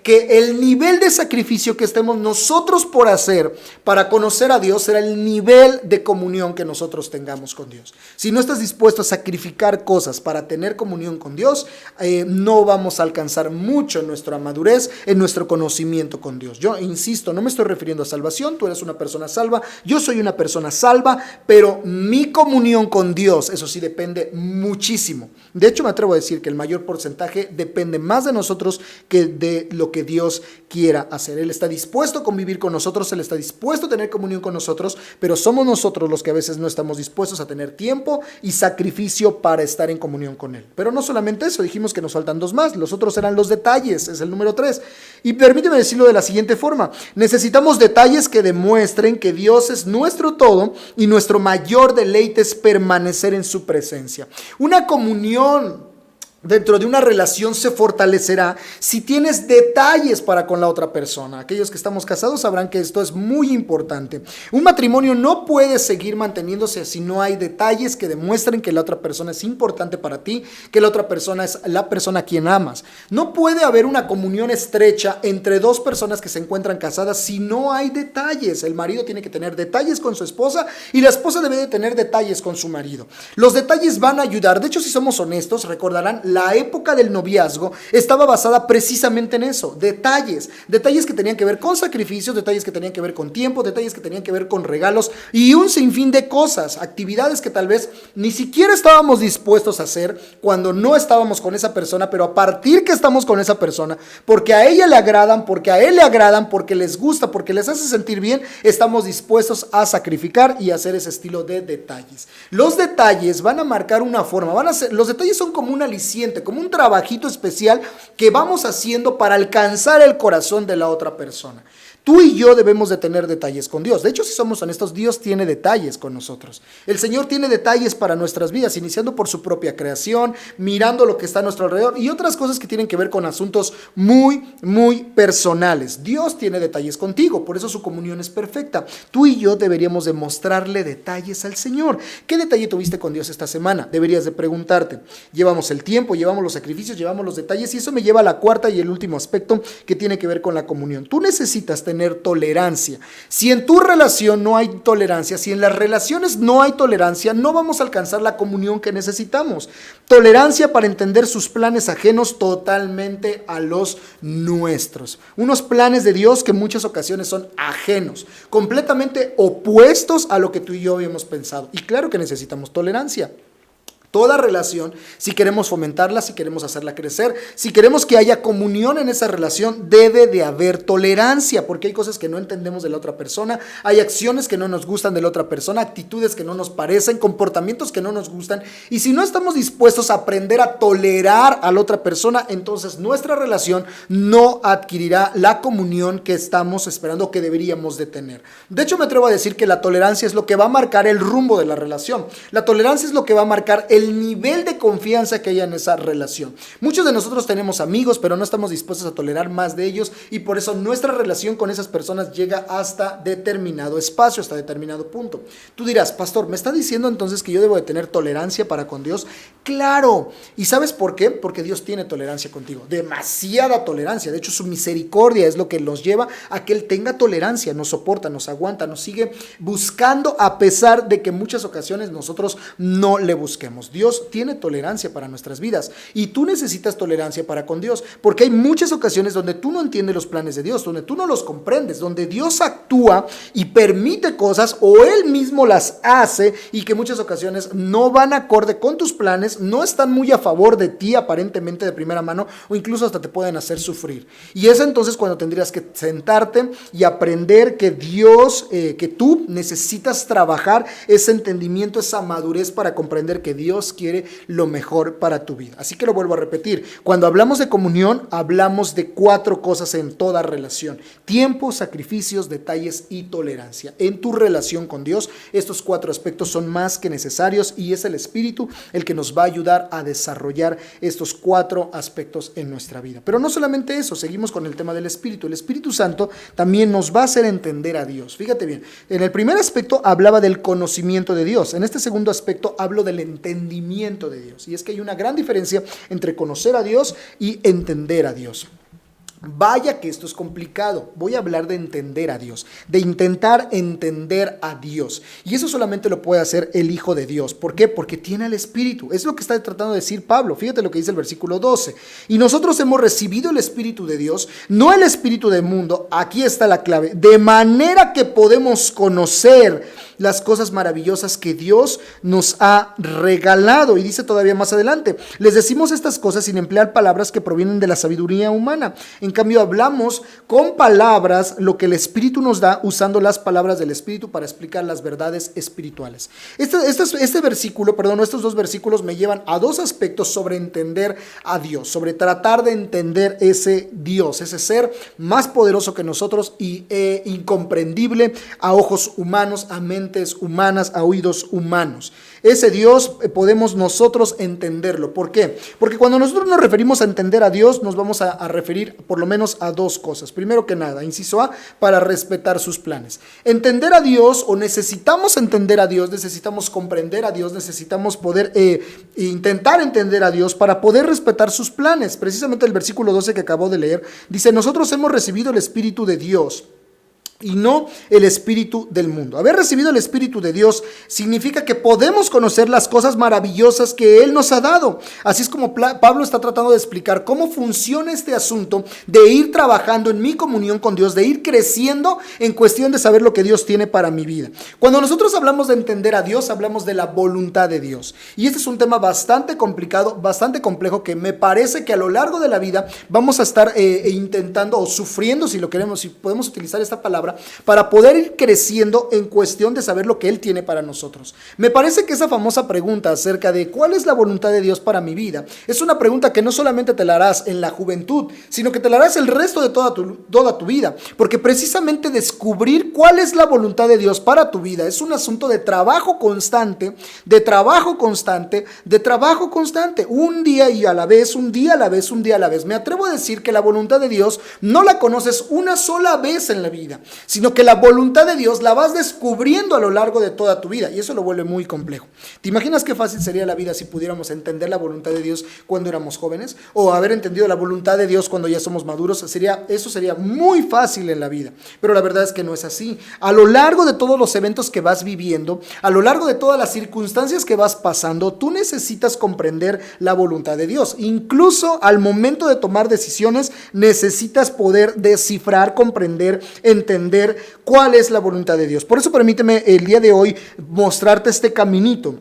que el nivel de sacrificio que estemos nosotros por hacer para conocer a Dios será el nivel de comunión que nosotros tengamos con Dios. Si no estás dispuesto a sacrificar cosas para tener comunión con Dios, no vamos a alcanzar mucho en nuestra madurez, en nuestro conocimiento con Dios. Yo insisto, no me estoy refiriendo a salvación. Tú eres una persona salva, yo soy una persona salva, pero mi comunión con Dios, eso sí depende muchísimo. De hecho, me atrevo a decir que el mayor porcentaje depende más de nosotros que de lo que Dios quiera hacer. Él está dispuesto a convivir con nosotros, Él está dispuesto a tener comunión con nosotros, pero somos nosotros los que a veces no estamos dispuestos a tener tiempo y sacrificio para estar en comunión con Él. Pero no solamente eso, dijimos que nos faltan dos más. Los otros eran los detalles, es el número 3. Y permíteme decirlo de la siguiente forma: necesitamos detalles que demuestren que Dios es nuestro todo y nuestro mayor deleite es permanecer en su presencia. Una comunión dentro de una relación se fortalecerá si tienes detalles para con la otra persona. Aquellos que estamos casados sabrán que esto es muy importante. Un matrimonio no puede seguir manteniéndose si no hay detalles que demuestren que la otra persona es importante para ti, que la otra persona es la persona a quien amas. No puede haber una comunión estrecha entre dos personas que se encuentran casadas si no hay detalles. El marido tiene que tener detalles con su esposa y la esposa debe de tener detalles con su marido. Los detalles van a ayudar. De hecho, si somos honestos, recordarán, la época del noviazgo estaba basada precisamente en eso, detalles que tenían que ver con sacrificios, detalles que tenían que ver con tiempo, detalles que tenían que ver con regalos y un sinfín de cosas, actividades que tal vez ni siquiera estábamos dispuestos a hacer cuando no estábamos con esa persona, pero a partir que estamos con esa persona, porque a ella le agradan, porque a él le agradan, porque les gusta, porque les hace sentir bien, estamos dispuestos a sacrificar y hacer ese estilo de detalles. Los detalles van a marcar una forma, los detalles son como un aliciente, como un trabajito especial que vamos haciendo para alcanzar el corazón de la otra persona. Tú y yo debemos de tener detalles con Dios. De hecho, si somos honestos, Dios tiene detalles con nosotros. El Señor tiene detalles para nuestras vidas, iniciando por su propia creación, mirando lo que está a nuestro alrededor y otras cosas que tienen que ver con asuntos muy, muy personales. Dios tiene detalles contigo, por eso su comunión es perfecta. Tú y yo deberíamos de mostrarle detalles al Señor. ¿Qué detalle tuviste con Dios esta semana? Deberías de preguntarte. Llevamos el tiempo, llevamos los sacrificios, llevamos los detalles y eso me lleva a la cuarta y el último aspecto que tiene que ver con la comunión. Tú necesitas tener tolerancia. Si en tu relación no hay tolerancia, si en las relaciones no hay tolerancia, no vamos a alcanzar la comunión que necesitamos. Tolerancia para entender sus planes ajenos totalmente a los nuestros. Unos planes de Dios que en muchas ocasiones son ajenos, completamente opuestos a lo que tú y yo habíamos pensado. Y claro que necesitamos tolerancia. Toda relación, si queremos fomentarla, si queremos hacerla crecer, si queremos que haya comunión en esa relación, debe de haber tolerancia, porque hay cosas que no entendemos de la otra persona, hay acciones que no nos gustan de la otra persona, actitudes que no nos parecen, comportamientos que no nos gustan, y si no estamos dispuestos a aprender a tolerar a la otra persona, entonces nuestra relación no adquirirá la comunión que estamos esperando, que deberíamos de tener. De hecho, me atrevo a decir que la tolerancia es lo que va a marcar el rumbo de la relación. La tolerancia es lo que va a marcar el nivel de confianza que haya en esa relación. Muchos de nosotros tenemos amigos, pero no estamos dispuestos a tolerar más de ellos y por eso nuestra relación con esas personas llega hasta determinado espacio, hasta determinado punto. Tú dirás, pastor, ¿me está diciendo entonces que yo debo de tener tolerancia para con Dios? Claro. ¿Y sabes por qué? Porque Dios tiene tolerancia contigo. Demasiada tolerancia. De hecho, su misericordia es lo que nos lleva a que Él tenga tolerancia, nos soporta, nos aguanta, nos sigue buscando a pesar de que en muchas ocasiones nosotros no le busquemos. hermanos. Dios tiene tolerancia para nuestras vidas y tú necesitas tolerancia para con Dios, porque hay muchas ocasiones donde tú no entiendes los planes de Dios, donde tú no los comprendes, donde Dios actúa y permite cosas o Él mismo las hace y que en muchas ocasiones no van acorde con tus planes, no están muy a favor de ti aparentemente de primera mano o incluso hasta te pueden hacer sufrir. Y es entonces cuando tendrías que sentarte y aprender que Dios, que tú necesitas trabajar ese entendimiento, esa madurez para comprender que Dios quiere lo mejor para tu vida. Así que lo vuelvo a repetir, cuando hablamos de comunión, hablamos de 4 cosas en toda relación: tiempo, sacrificios, detalles y tolerancia. En tu relación con Dios, estos 4 aspectos son más que necesarios y es el Espíritu el que nos va a ayudar a desarrollar estos 4 aspectos en nuestra vida. Pero no solamente eso, seguimos con el tema del Espíritu. El Espíritu Santo también nos va a hacer entender a Dios. Fíjate bien, en el primer aspecto hablaba del conocimiento de Dios. En este segundo aspecto hablo del entendimiento de Dios. Y es que hay una gran diferencia entre conocer a Dios y entender a Dios. Vaya que esto es complicado. Voy a hablar de entender a Dios, de intentar entender a Dios. Y eso solamente lo puede hacer el Hijo de Dios. ¿Por qué? Porque tiene el Espíritu. Es lo que está tratando de decir Pablo. Fíjate lo que dice el versículo 12. Y nosotros hemos recibido el Espíritu de Dios, no el Espíritu del mundo. Aquí está la clave. De manera que podemos conocer las cosas maravillosas que Dios nos ha regalado. Y dice todavía más adelante: les decimos estas cosas sin emplear palabras que provienen de la sabiduría humana. En cambio, hablamos con palabras lo que el Espíritu nos da, usando las palabras del Espíritu para explicar las verdades espirituales. Este versículo, estos 2 versículos me llevan a 2 aspectos sobre entender a Dios, sobre tratar de entender ese Dios, ese ser más poderoso que nosotros y incomprendible a ojos humanos, a mentes humanas, a oídos humanos. Ese Dios podemos nosotros entenderlo. ¿Por qué? Porque cuando nosotros nos referimos a entender a Dios, nos vamos a referir por lo menos a 2 cosas. Primero que nada, inciso A, para respetar sus planes. Entender a Dios, o necesitamos entender a Dios, necesitamos comprender a Dios, necesitamos poder intentar entender a Dios para poder respetar sus planes. Precisamente el versículo 12 que acabo de leer dice: nosotros hemos recibido el Espíritu de Dios y no el espíritu del mundo. Haber recibido el Espíritu de Dios significa que podemos conocer las cosas maravillosas que Él nos ha dado. Así es como Pablo está tratando de explicar cómo funciona este asunto de ir trabajando en mi comunión con Dios, de ir creciendo en cuestión de saber lo que Dios tiene para mi vida. Cuando nosotros hablamos de entender a Dios, hablamos de la voluntad de Dios. Y este es un tema bastante complicado, bastante complejo, que me parece que a lo largo de la vida vamos a estar intentando o sufriendo, si lo queremos, si podemos utilizar esta palabra, para poder ir creciendo en cuestión de saber lo que Él tiene para nosotros. Me parece que esa famosa pregunta acerca de ¿cuál es la voluntad de Dios para mi vida? Es una pregunta que no solamente te la harás en la juventud, sino que te la harás el resto de toda tu vida, porque precisamente descubrir cuál es la voluntad de Dios para tu vida es un asunto de trabajo constante, de trabajo constante, de trabajo constante, un día a la vez, un día a la vez, un día a la vez. Me atrevo a decir que la voluntad de Dios no la conoces una sola vez en la vida, sino que la voluntad de Dios la vas descubriendo a lo largo de toda tu vida, y eso lo vuelve muy complejo. ¿Te imaginas qué fácil sería la vida si pudiéramos entender la voluntad de Dios cuando éramos jóvenes, o haber entendido la voluntad de Dios cuando ya somos maduros? Eso sería muy fácil en la vida, pero la verdad es que no es así. A lo largo de todos los eventos que vas viviendo, a lo largo de todas las circunstancias que vas pasando, tú necesitas comprender la voluntad de Dios. Incluso al momento de tomar decisiones, necesitas poder descifrar, comprender, entender cuál es la voluntad de Dios. Por eso permíteme el día de hoy mostrarte este caminito.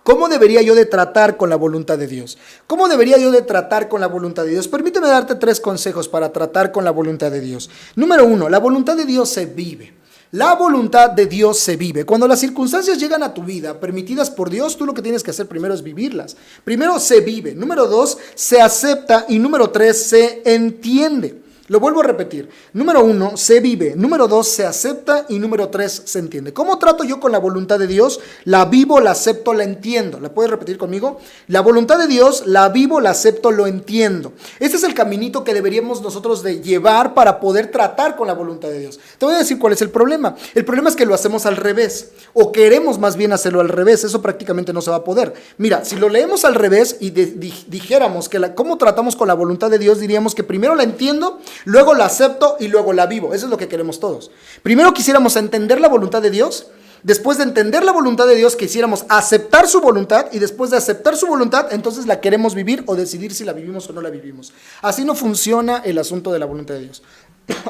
¿Cómo debería yo de tratar con la voluntad de Dios? ¿Cómo debería yo de tratar con la voluntad de Dios? Permíteme darte 3 consejos para tratar con la voluntad de Dios. Número 1, la voluntad de Dios se vive. La voluntad de Dios se vive. Cuando las circunstancias llegan a tu vida, permitidas por Dios, tú lo que tienes que hacer primero es vivirlas. Primero se vive. Número 2, se acepta. Y número 3, se entiende. Lo vuelvo a repetir. Número 1, se vive. Número 2, se acepta. Y número 3, se entiende. ¿Cómo trato yo con la voluntad de Dios? La vivo, la acepto, la entiendo. ¿La puedes repetir conmigo? La voluntad de Dios, la vivo, la acepto, lo entiendo. Este es el caminito que deberíamos nosotros de llevar para poder tratar con la voluntad de Dios. Te voy a decir cuál es el problema. El problema es que lo hacemos al revés. O queremos más bien hacerlo al revés. Eso prácticamente no se va a poder. Mira, si lo leemos al revés y dijéramos que cómo tratamos con la voluntad de Dios, diríamos que primero la entiendo, luego la acepto y luego la vivo. Eso es lo que queremos todos. Primero quisiéramos entender la voluntad de Dios Después de entender la voluntad de Dios, quisiéramos aceptar su voluntad, y después de aceptar su voluntad, entonces la queremos vivir o decidir si la vivimos o no la vivimos. Así no funciona el asunto de la voluntad de Dios.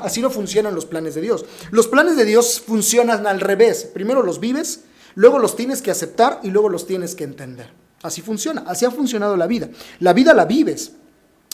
Así no funcionan los planes de Dios. Los planes de Dios funcionan al revés. Primero los vives, luego los tienes que aceptar y luego los tienes que entender. Así funciona, así ha funcionado la vida. La vida la vives.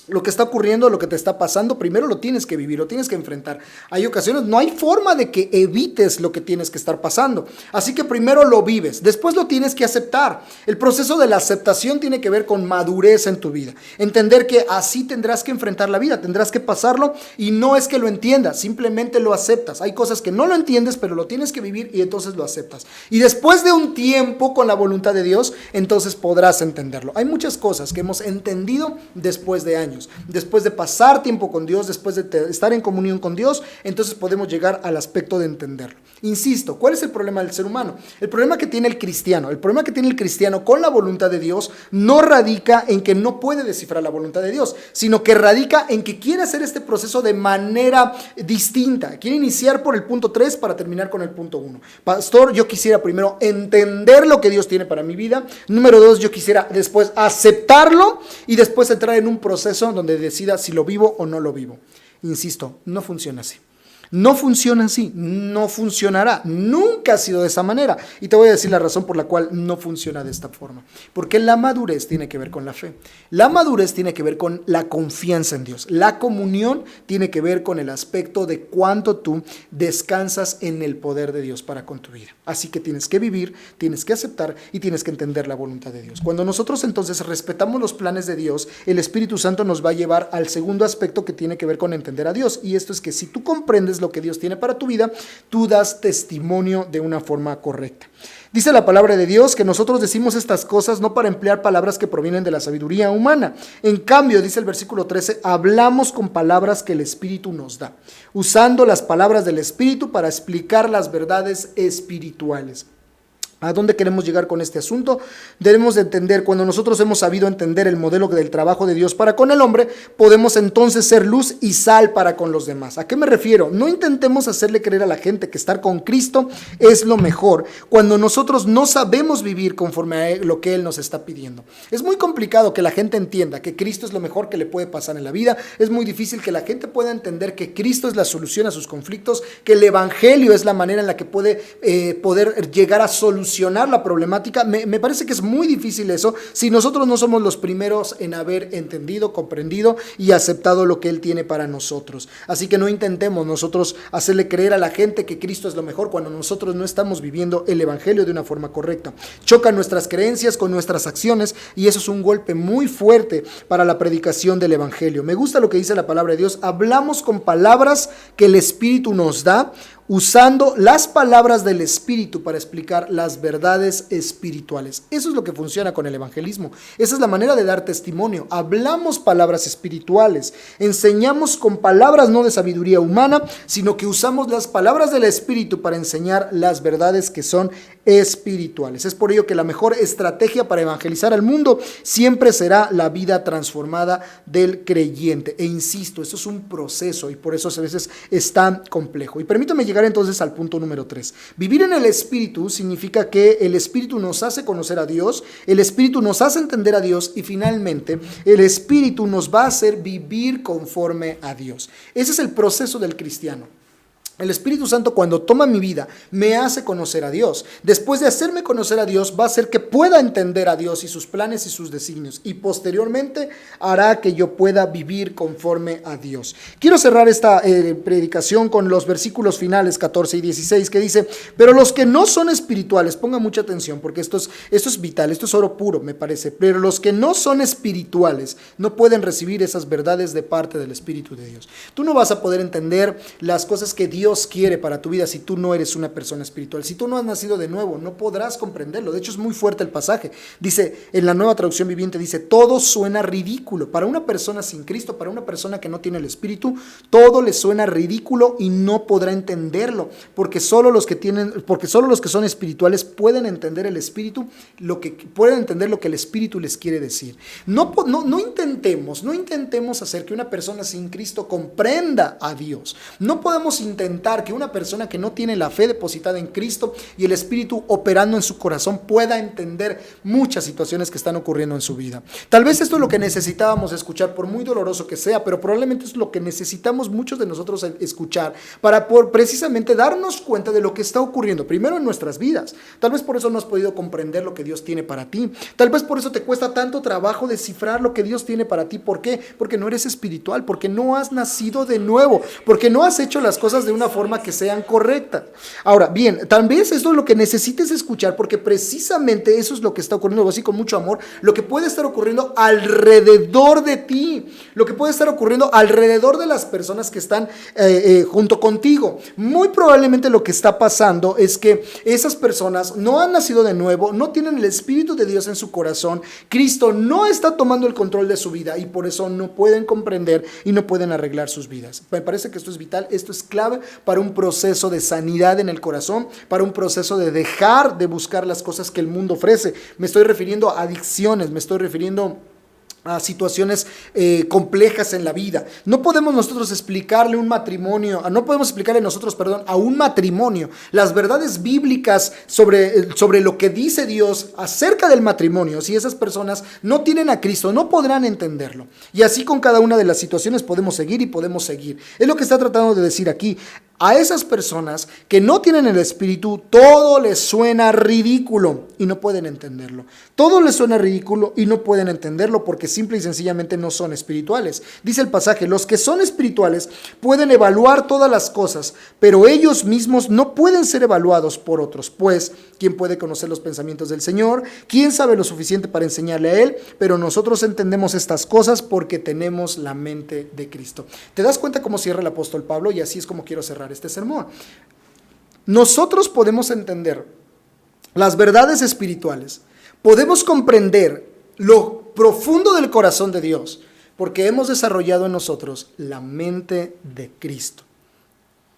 Lo que está ocurriendo, lo que te está pasando, primero lo tienes que vivir, lo tienes que enfrentar. Hay ocasiones, no hay forma de que evites lo que tienes que estar pasando. Así que primero lo vives, después lo tienes que aceptar. El proceso de la aceptación tiene que ver con madurez en tu vida. Entender que así tendrás que enfrentar la vida, tendrás que pasarlo, y no es que lo entiendas, simplemente lo aceptas. Hay cosas que no lo entiendes, pero lo tienes que vivir y entonces lo aceptas. Y después de un tiempo con la voluntad de Dios, entonces podrás entenderlo. Hay muchas cosas que hemos entendido después de años. Después de pasar tiempo con Dios, después de estar en comunión con Dios, entonces podemos llegar al aspecto de entenderlo. Insisto, ¿cuál es el problema del ser humano? El problema que tiene el cristiano con la voluntad de Dios no radica en que no puede descifrar la voluntad de Dios, sino que radica en que quiere hacer este proceso de manera distinta. Quiere iniciar por el punto 3 para terminar con el punto 1. Pastor, yo quisiera primero entender lo que Dios tiene para mi vida. Número 2, yo quisiera después aceptarlo y después entrar en un proceso donde decida si lo vivo o no lo vivo. Insisto, no funciona así. No funciona así, no funcionará, nunca ha sido de esa manera. Y te voy a decir la razón por la cual no funciona de esta forma. Porque la madurez tiene que ver con la fe. La madurez tiene que ver con la confianza en Dios. La comunión tiene que ver con el aspecto de cuánto tú descansas en el poder de Dios para con tu vida. Así que tienes que vivir, tienes que aceptar y tienes que entender la voluntad de Dios. Cuando nosotros entonces respetamos los planes de Dios, el Espíritu Santo nos va a llevar al segundo aspecto que tiene que ver con entender a Dios. Y esto es que si tú comprendes lo que Dios tiene para tu vida, tú das testimonio de una forma correcta. Dice la palabra de Dios que nosotros decimos estas cosas no para emplear palabras que provienen de la sabiduría humana. En cambio, dice el versículo 13, hablamos con palabras que el Espíritu nos da, usando las palabras del Espíritu para explicar las verdades espirituales. ¿A dónde queremos llegar con este asunto? Debemos de entender, cuando nosotros hemos sabido entender el modelo del trabajo de Dios para con el hombre, podemos entonces ser luz y sal para con los demás. ¿A qué me refiero? No intentemos hacerle creer a la gente que estar con Cristo es lo mejor, cuando nosotros no sabemos vivir conforme a lo que Él nos está pidiendo. Es muy complicado que la gente entienda que Cristo es lo mejor que le puede pasar en la vida. Es muy difícil que la gente pueda entender que Cristo es la solución a sus conflictos, que el Evangelio es la manera en la que puede poder llegar a solucionar la problemática. Me parece que es muy difícil eso si nosotros no somos los primeros en haber entendido, comprendido y aceptado lo que Él tiene para nosotros. Así que no intentemos nosotros hacerle creer a la gente que Cristo es lo mejor cuando nosotros no estamos viviendo el Evangelio de una forma correcta. Chocan nuestras creencias con nuestras acciones y eso es un golpe muy fuerte para la predicación del Evangelio. Me gusta lo que dice la palabra de Dios. Hablamos con palabras que el Espíritu nos da, usando las palabras del Espíritu para explicar las verdades espirituales. Eso es lo que funciona con el evangelismo. Esa es la manera de dar testimonio. Hablamos palabras espirituales, enseñamos con palabras no de sabiduría humana, sino que usamos las palabras del Espíritu para enseñar las verdades que son espirituales. Es por ello que la mejor estrategia para evangelizar al mundo siempre será la vida transformada del creyente. E insisto, esto es un proceso y por eso a veces es tan complejo. Y permítame llegar entonces al punto número 3. Vivir en el Espíritu significa que el Espíritu nos hace conocer a Dios, el Espíritu nos hace entender a Dios y finalmente el Espíritu nos va a hacer vivir conforme a Dios. Ese es el proceso del cristiano. El Espíritu Santo, cuando toma mi vida, me hace conocer a Dios. Después de hacerme conocer a Dios, va a hacer que pueda entender a Dios y sus planes y sus designios. Y posteriormente hará que yo pueda vivir conforme a Dios. Quiero cerrar esta predicación con los versículos finales 14 y 16 que dice: pero los que no son espirituales, pongan mucha atención porque esto es vital, esto es oro puro me parece. Pero los que no son espirituales no pueden recibir esas verdades de parte del Espíritu de Dios. Tú no vas a poder entender las cosas que Dios quiere para tu vida si tú no eres una persona espiritual. Si tú no has nacido de nuevo, no podrás comprenderlo. De hecho, es muy fuerte el pasaje. Dice, en la Nueva Traducción Viviente, dice, todo suena ridículo. Para una persona sin Cristo, para una persona que no tiene el Espíritu, todo le suena ridículo y no podrá entenderlo, porque solo los que son espirituales pueden entender el Espíritu, pueden entender lo que el Espíritu les quiere decir. No intentemos hacer que una persona sin Cristo comprenda a Dios. No podemos intentar enfrentar que una persona que no tiene la fe depositada en Cristo y el Espíritu operando en su corazón pueda entender muchas situaciones que están ocurriendo en su vida. Tal vez esto es lo que necesitábamos escuchar, por muy doloroso que sea, pero probablemente es lo que necesitamos muchos de nosotros escuchar para precisamente darnos cuenta de lo que está ocurriendo primero en nuestras vidas. Tal vez por eso no has podido comprender lo que Dios tiene para ti. Tal vez por eso te cuesta tanto trabajo descifrar lo que Dios tiene para ti. ¿Por qué? Porque no eres espiritual, porque no has nacido de nuevo, porque no has hecho las cosas de una forma que sean correctas. Ahora, bien, tal vez esto es lo que necesites escuchar, porque precisamente eso es lo que está ocurriendo, así con mucho amor, lo que puede estar ocurriendo alrededor de ti, lo que puede estar ocurriendo alrededor de las personas que están junto contigo. Muy probablemente lo que está pasando es que esas personas no han nacido de nuevo, no tienen el Espíritu de Dios en su corazón. Cristo no está tomando el control de su vida y por eso no pueden comprender y no pueden arreglar sus vidas. Me parece que esto es vital, esto es clave para un proceso de sanidad en el corazón, para un proceso de dejar de buscar las cosas que el mundo ofrece. Me estoy refiriendo a adicciones, me estoy refiriendo a situaciones complejas en la vida. No podemos nosotros explicarle un matrimonio, no podemos explicarle nosotros, a un matrimonio las verdades bíblicas sobre lo que dice Dios acerca del matrimonio. Si esas personas no tienen a Cristo, no podrán entenderlo. Y así con cada una de las situaciones podemos seguir y podemos seguir. Es lo que está tratando de decir aquí. A esas personas que no tienen el Espíritu, todo les suena ridículo y no pueden entenderlo. Todo les suena ridículo y no pueden entenderlo porque simple y sencillamente no son espirituales. Dice el pasaje, los que son espirituales pueden evaluar todas las cosas, pero ellos mismos no pueden ser evaluados por otros. Pues, ¿quién puede conocer los pensamientos del Señor? ¿Quién sabe lo suficiente para enseñarle a Él? Pero nosotros entendemos estas cosas porque tenemos la mente de Cristo. ¿Te das cuenta cómo cierra el apóstol Pablo? Y así es como quiero cerrar este sermón. Nosotros podemos entender las verdades espirituales, podemos comprender lo profundo del corazón de Dios, porque hemos desarrollado en nosotros la mente de Cristo.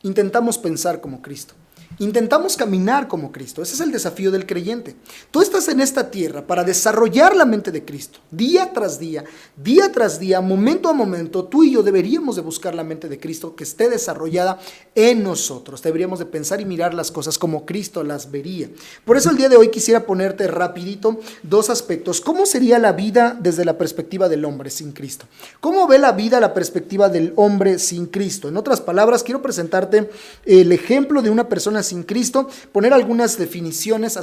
Intentamos pensar como Cristo. Intentamos caminar como Cristo. Ese es el desafío del creyente. Tú estás en esta tierra para desarrollar la mente de Cristo. Día tras día, momento a momento, tú y yo deberíamos de buscar la mente de Cristo que esté desarrollada en nosotros. Deberíamos de pensar y mirar las cosas como Cristo las vería. Por eso el día de hoy quisiera ponerte rapidito dos aspectos. ¿Cómo sería la vida desde la perspectiva del hombre sin Cristo? ¿Cómo ve la vida la perspectiva del hombre sin Cristo? En otras palabras, quiero presentarte el ejemplo de una persona sin Cristo, poner algunas definiciones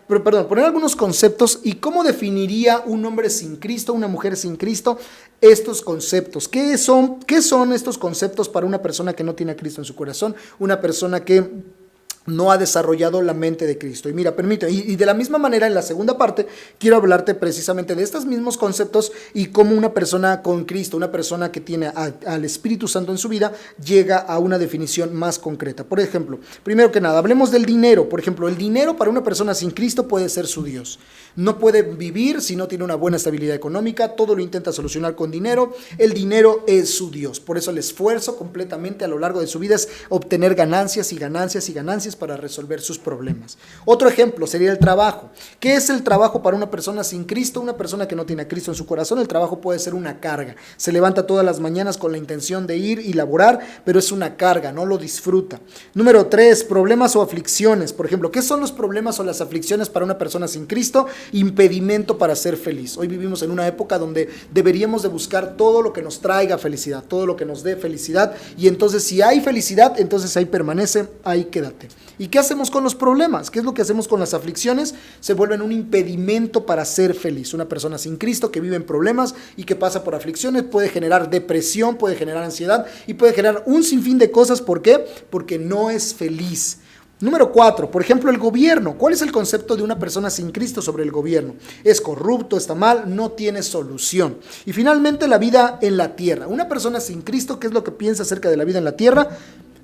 poner algunos conceptos y cómo definiría un hombre sin Cristo, una mujer sin Cristo, estos conceptos. ¿Qué son estos conceptos para una persona que no tiene a Cristo en su corazón? Una persona que no ha desarrollado la mente de Cristo. Y mira, permíteme, y de la misma manera en la segunda parte quiero hablarte precisamente de estos mismos conceptos y cómo una persona con Cristo, una persona que tiene al Espíritu Santo en su vida, llega a una definición más concreta. Por ejemplo, primero que nada, hablemos del dinero. Por ejemplo, el dinero para una persona sin Cristo puede ser su Dios. No puede vivir si no tiene una buena estabilidad económica, todo lo intenta solucionar con dinero. El dinero es su Dios. Por eso el esfuerzo completamente a lo largo de su vida es obtener ganancias y ganancias y ganancias para resolver sus problemas. Otro ejemplo sería el trabajo. ¿Qué es el trabajo para una persona sin Cristo? Una persona que no tiene a Cristo en su corazón, el trabajo puede ser una carga. Se levanta todas las mañanas con la intención de ir y laborar, pero es una carga, no lo disfruta. Número 3, problemas o aflicciones. Por ejemplo, ¿qué son los problemas o las aflicciones para una persona sin Cristo? Impedimento para ser feliz. Hoy vivimos en una época donde deberíamos de buscar todo lo que nos traiga felicidad, todo lo que nos dé felicidad, y entonces si hay felicidad, entonces ahí permanece, ahí quédate. ¿Y qué hacemos con los problemas? ¿Qué es lo que hacemos con las aflicciones? Se vuelven un impedimento para ser feliz. Una persona sin Cristo que vive en problemas y que pasa por aflicciones puede generar depresión, puede generar ansiedad y puede generar un sinfín de cosas. ¿Por qué? Porque no es feliz. Número 4, por ejemplo, el gobierno. ¿Cuál es el concepto de una persona sin Cristo sobre el gobierno? Es corrupto, está mal, no tiene solución. Y finalmente, la vida en la tierra. Una persona sin Cristo, ¿qué es lo que piensa acerca de la vida en la tierra?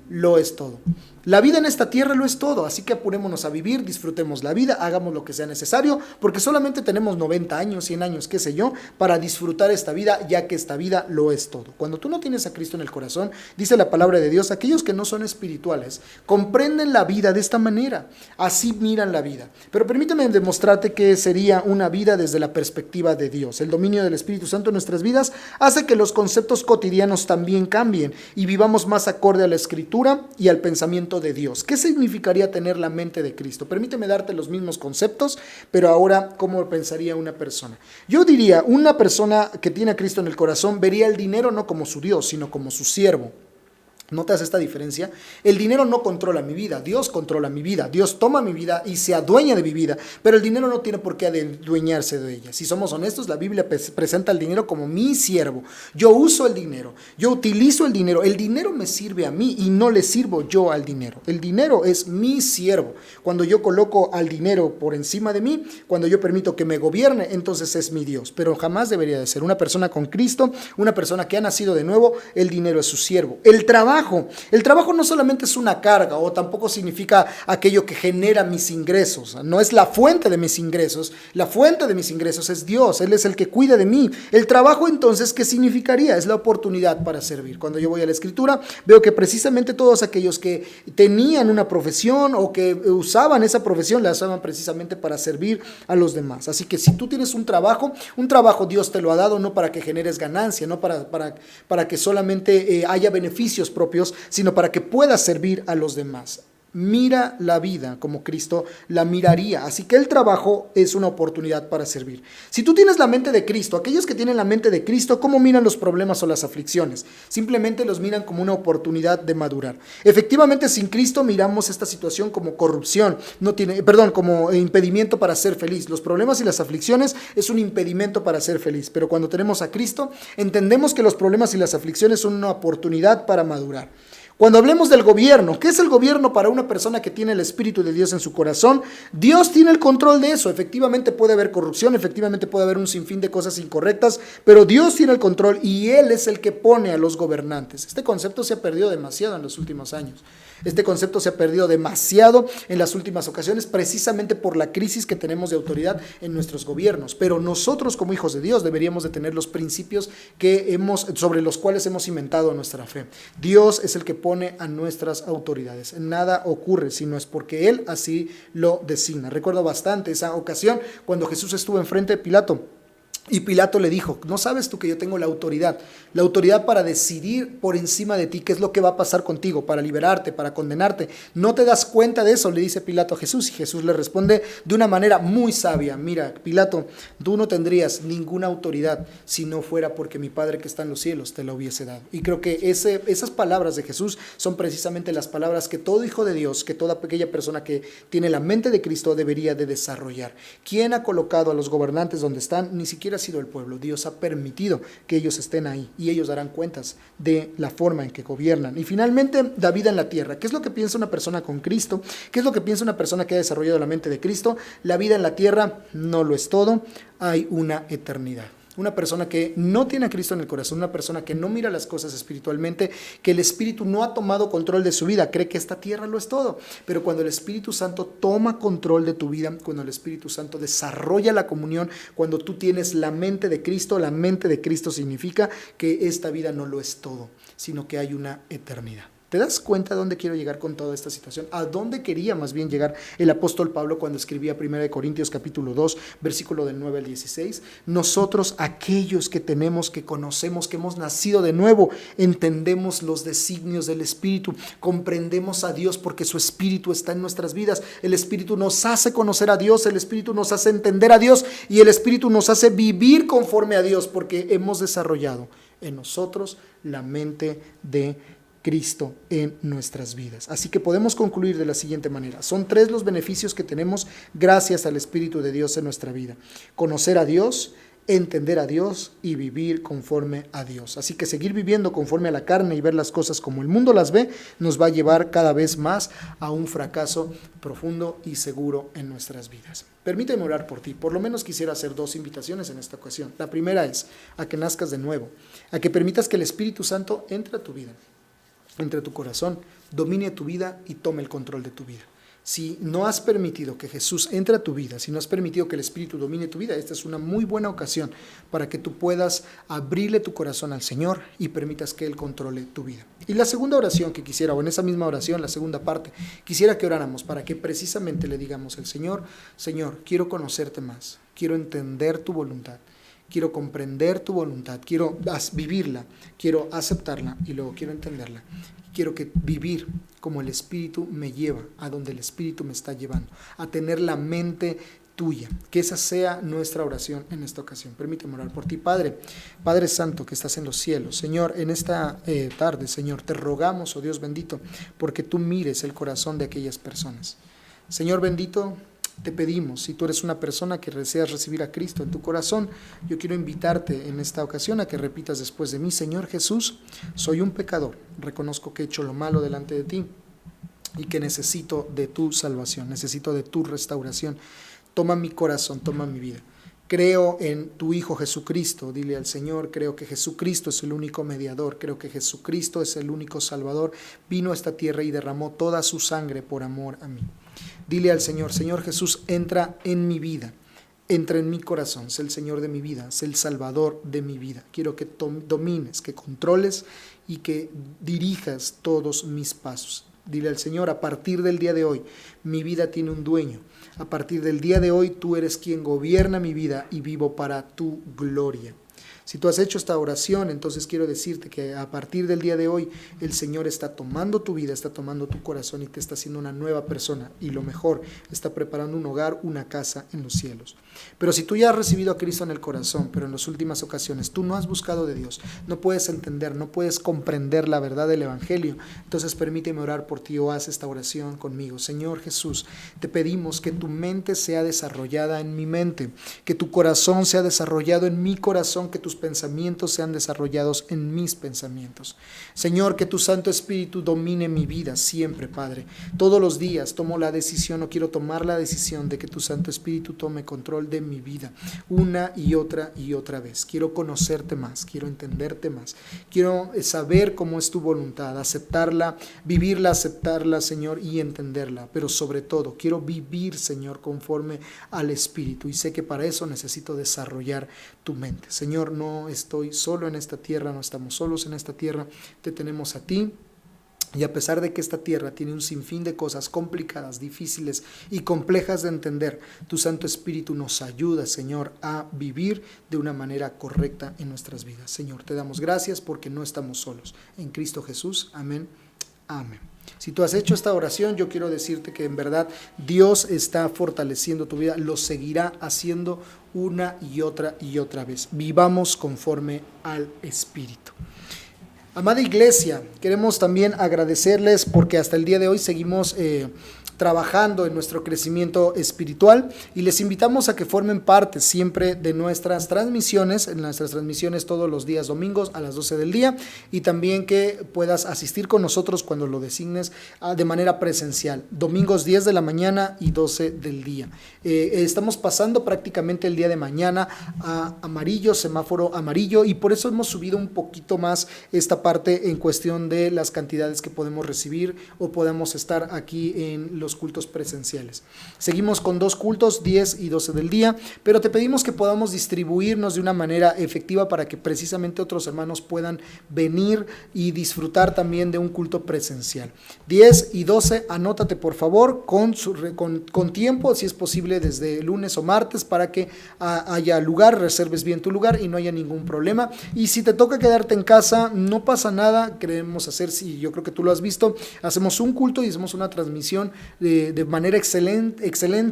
Lo es todo. La vida en esta tierra lo es todo, así que apurémonos a vivir, disfrutemos la vida, hagamos lo que sea necesario, porque solamente tenemos 90 años, 100 años, qué sé yo, para disfrutar esta vida, ya que esta vida lo es todo. Cuando tú no tienes a Cristo en el corazón, dice la palabra de Dios, aquellos que no son espirituales comprenden la vida de esta manera, así miran la vida. Pero permíteme demostrarte que sería una vida desde la perspectiva de Dios. El dominio del Espíritu Santo en nuestras vidas hace que los conceptos cotidianos también cambien y vivamos más acorde a la Escritura y al pensamiento de Dios. ¿Qué significaría tener la mente de Cristo? Permíteme darte los mismos conceptos, pero ahora, ¿cómo pensaría una persona? Yo diría, una persona que tiene a Cristo en el corazón vería el dinero no como su Dios, sino como su siervo. ¿Notas esta diferencia? El dinero no controla mi vida, Dios controla mi vida, Dios toma mi vida y se adueña de mi vida, pero el dinero no tiene por qué adueñarse de ella. Si somos honestos, la Biblia presenta al dinero como mi siervo. Yo uso el dinero, yo utilizo el dinero me sirve a mí y no le sirvo yo al dinero. El dinero es mi siervo. Cuando yo coloco al dinero por encima de mí, cuando yo permito que me gobierne, entonces es mi Dios, pero jamás debería de ser. Una persona con Cristo, una persona que ha nacido de nuevo, el dinero es su siervo. El trabajo no solamente es una carga o tampoco significa aquello que genera mis ingresos, no es la fuente de mis ingresos, la fuente de mis ingresos es Dios, Él es el que cuida de mí. El trabajo entonces, ¿qué significaría? Es la oportunidad para servir. Cuando yo voy a la Escritura, veo que precisamente todos aquellos que tenían una profesión o que usaban esa profesión, la usaban precisamente para servir a los demás. Así que si tú tienes un trabajo Dios te lo ha dado no para que generes ganancia, no para que solamente haya beneficios propios, sino para que puedas servir a los demás. Mira la vida como Cristo la miraría. Así que el trabajo es una oportunidad para servir. Si tú tienes la mente de Cristo, aquellos que tienen la mente de Cristo, ¿cómo miran los problemas o las aflicciones? Simplemente los miran como una oportunidad de madurar. Efectivamente, sin Cristo miramos esta situación como corrupción, como impedimento para ser feliz. Los problemas y las aflicciones es un impedimento para ser feliz. Pero cuando tenemos a Cristo, entendemos que los problemas y las aflicciones son una oportunidad para madurar. Cuando hablemos del gobierno, ¿qué es el gobierno para una persona que tiene el Espíritu de Dios en su corazón? Dios tiene el control de eso. Efectivamente puede haber corrupción, efectivamente puede haber un sinfín de cosas incorrectas, pero Dios tiene el control y Él es el que pone a los gobernantes. Este concepto se ha perdido demasiado en los últimos años. Este concepto se ha perdido demasiado en las últimas ocasiones, precisamente por la crisis que tenemos de autoridad en nuestros gobiernos. Pero nosotros como hijos de Dios deberíamos de tener los principios sobre los cuales hemos cimentado nuestra fe. Dios es el que pone a nuestras autoridades. Nada ocurre si no es porque Él así lo designa. Recuerdo bastante esa ocasión cuando Jesús estuvo enfrente de Pilato. Y Pilato le dijo, ¿no sabes tú que yo tengo la autoridad para decidir por encima de ti qué es lo que va a pasar contigo, para liberarte, para condenarte? ¿No te das cuenta de eso?, le dice Pilato a Jesús, y Jesús le responde de una manera muy sabia. Mira, Pilato, tú no tendrías ninguna autoridad si no fuera porque mi Padre que está en los cielos te la hubiese dado. Y creo que esas palabras de Jesús son precisamente las palabras que todo hijo de Dios, que toda aquella persona que tiene la mente de Cristo debería de desarrollar. ¿Quién ha colocado a los gobernantes donde están? Ni siquiera ha sido el pueblo. Dios ha permitido que ellos estén ahí y ellos darán cuentas de la forma en que gobiernan. Y finalmente, la vida en la tierra. ¿Qué es lo que piensa una persona con Cristo? ¿Qué es lo que piensa una persona que ha desarrollado la mente de Cristo? La vida en la tierra no lo es todo, hay una eternidad. Una persona que no tiene a Cristo en el corazón, una persona que no mira las cosas espiritualmente, que el Espíritu no ha tomado control de su vida, cree que esta tierra lo es todo. Pero cuando el Espíritu Santo toma control de tu vida, cuando el Espíritu Santo desarrolla la comunión, cuando tú tienes la mente de Cristo significa que esta vida no lo es todo, sino que hay una eternidad. ¿Te das cuenta a dónde quiero llegar con toda esta situación? ¿A dónde quería más bien llegar el apóstol Pablo cuando escribía 1 Corintios capítulo 2, versículo del 9 al 16? Nosotros, aquellos que tenemos, que conocemos, que hemos nacido de nuevo, entendemos los designios del Espíritu, comprendemos a Dios porque su Espíritu está en nuestras vidas. El Espíritu nos hace conocer a Dios, el Espíritu nos hace entender a Dios y el Espíritu nos hace vivir conforme a Dios porque hemos desarrollado en nosotros la mente de Cristo en nuestras vidas. Así que podemos concluir de la siguiente manera. Son 3 los beneficios que tenemos gracias al Espíritu de Dios en nuestra vida. Conocer a Dios, entender a Dios y vivir conforme a Dios. Así que seguir viviendo conforme a la carne y ver las cosas como el mundo las ve nos va a llevar cada vez más a un fracaso profundo y seguro en nuestras vidas. Permíteme orar por ti. Por lo menos quisiera hacer 2 invitaciones en esta ocasión. La primera es a que nazcas de nuevo, a que permitas que el Espíritu Santo entre a tu vida. entre tu corazón, domine tu vida y tome el control de tu vida. Si no has permitido que Jesús entre a tu vida, si no has permitido que el Espíritu domine tu vida, esta es una muy buena ocasión para que tú puedas abrirle tu corazón al Señor y permitas que Él controle tu vida. Y la segunda oración que quisiera, o en esa misma oración, la segunda parte, quisiera que oráramos para que precisamente le digamos al Señor: Señor, quiero conocerte más, quiero entender tu voluntad, quiero comprender tu voluntad, quiero vivirla, quiero aceptarla y luego quiero entenderla. Quiero vivir como el Espíritu me lleva, a donde el Espíritu me está llevando, a tener la mente tuya. Que esa sea nuestra oración en esta ocasión. Permíteme orar por ti, Padre. Padre Santo que estás en los cielos. Señor, en esta tarde, Señor, te rogamos, oh Dios bendito, porque tú mires el corazón de aquellas personas. Señor bendito, te pedimos, si tú eres una persona que deseas recibir a Cristo en tu corazón, yo quiero invitarte en esta ocasión a que repitas después de mí: Señor Jesús, soy un pecador, reconozco que he hecho lo malo delante de ti y que necesito de tu salvación, necesito de tu restauración. Toma mi corazón, toma mi vida. Creo en tu Hijo Jesucristo, dile al Señor: creo que Jesucristo es el único mediador, creo que Jesucristo es el único Salvador, vino a esta tierra y derramó toda su sangre por amor a mí. Dile al Señor: Señor Jesús, entra en mi vida, entra en mi corazón, sé el Señor de mi vida, sé el Salvador de mi vida. Quiero que domines, que controles y que dirijas todos mis pasos. Dile al Señor: a partir del día de hoy, mi vida tiene un dueño. A partir del día de hoy, tú eres quien gobierna mi vida y vivo para tu gloria. Si tú has hecho esta oración, entonces quiero decirte que a partir del día de hoy el Señor está tomando tu vida, está tomando tu corazón y te está haciendo una nueva persona. Y lo mejor, está preparando un hogar, una casa en los cielos. Pero si tú ya has recibido a Cristo en el corazón, pero en las últimas ocasiones tú no has buscado de Dios, no puedes entender, no puedes comprender la verdad del Evangelio, entonces permíteme orar por ti o haz esta oración conmigo. Señor Jesús, te pedimos que tu mente sea desarrollada en mi mente, que tu corazón sea desarrollado en mi corazón, que tus pensamientos sean desarrollados en mis pensamientos. Señor, que tu Santo Espíritu domine mi vida siempre, Padre. Todos los días tomo la decisión o quiero tomar la decisión de que tu Santo Espíritu tome control de mi vida una y otra vez. Quiero conocerte más, quiero entenderte más, quiero saber cómo es tu voluntad, aceptarla, vivirla, aceptarla, Señor, y entenderla. Pero sobre todo, quiero vivir, Señor, conforme al Espíritu, y sé que para eso necesito desarrollar tu mente. Señor, no estoy solo en esta tierra, no estamos solos en esta tierra, te tenemos a ti. Y a pesar de que esta tierra tiene un sinfín de cosas complicadas, difíciles y complejas de entender, tu Santo Espíritu nos ayuda, Señor, a vivir de una manera correcta en nuestras vidas. Señor, te damos gracias porque no estamos solos. En Cristo Jesús, amén, amén. Si tú has hecho esta oración, yo quiero decirte que en verdad Dios está fortaleciendo tu vida, lo seguirá haciendo una y otra vez. Vivamos conforme al Espíritu. Amada iglesia, queremos también agradecerles porque hasta el día de hoy seguimos trabajando en nuestro crecimiento espiritual y les invitamos a que formen parte siempre de nuestras transmisiones, todos los días domingos a las 12 del día, y también que puedas asistir con nosotros cuando lo designes de manera presencial, domingos 10 de la mañana y 12 del día. Estamos pasando prácticamente el día de mañana a amarillo, semáforo amarillo, y por eso hemos subido un poquito más esta parte en cuestión de las cantidades que podemos recibir o podemos estar aquí en los cultos presenciales. Seguimos con 2 cultos, 10 y 12 del día, pero te pedimos que podamos distribuirnos de una manera efectiva para que precisamente otros hermanos puedan venir y disfrutar también de un culto presencial. 10 y 12, anótate por favor con tiempo, si es posible desde lunes o martes, para que haya lugar, reserves bien tu lugar y no haya ningún problema. Y si te toca quedarte en casa, no pasa nada. Queremos hacer, si yo creo que tú lo has visto, hacemos un culto y hacemos una transmisión de manera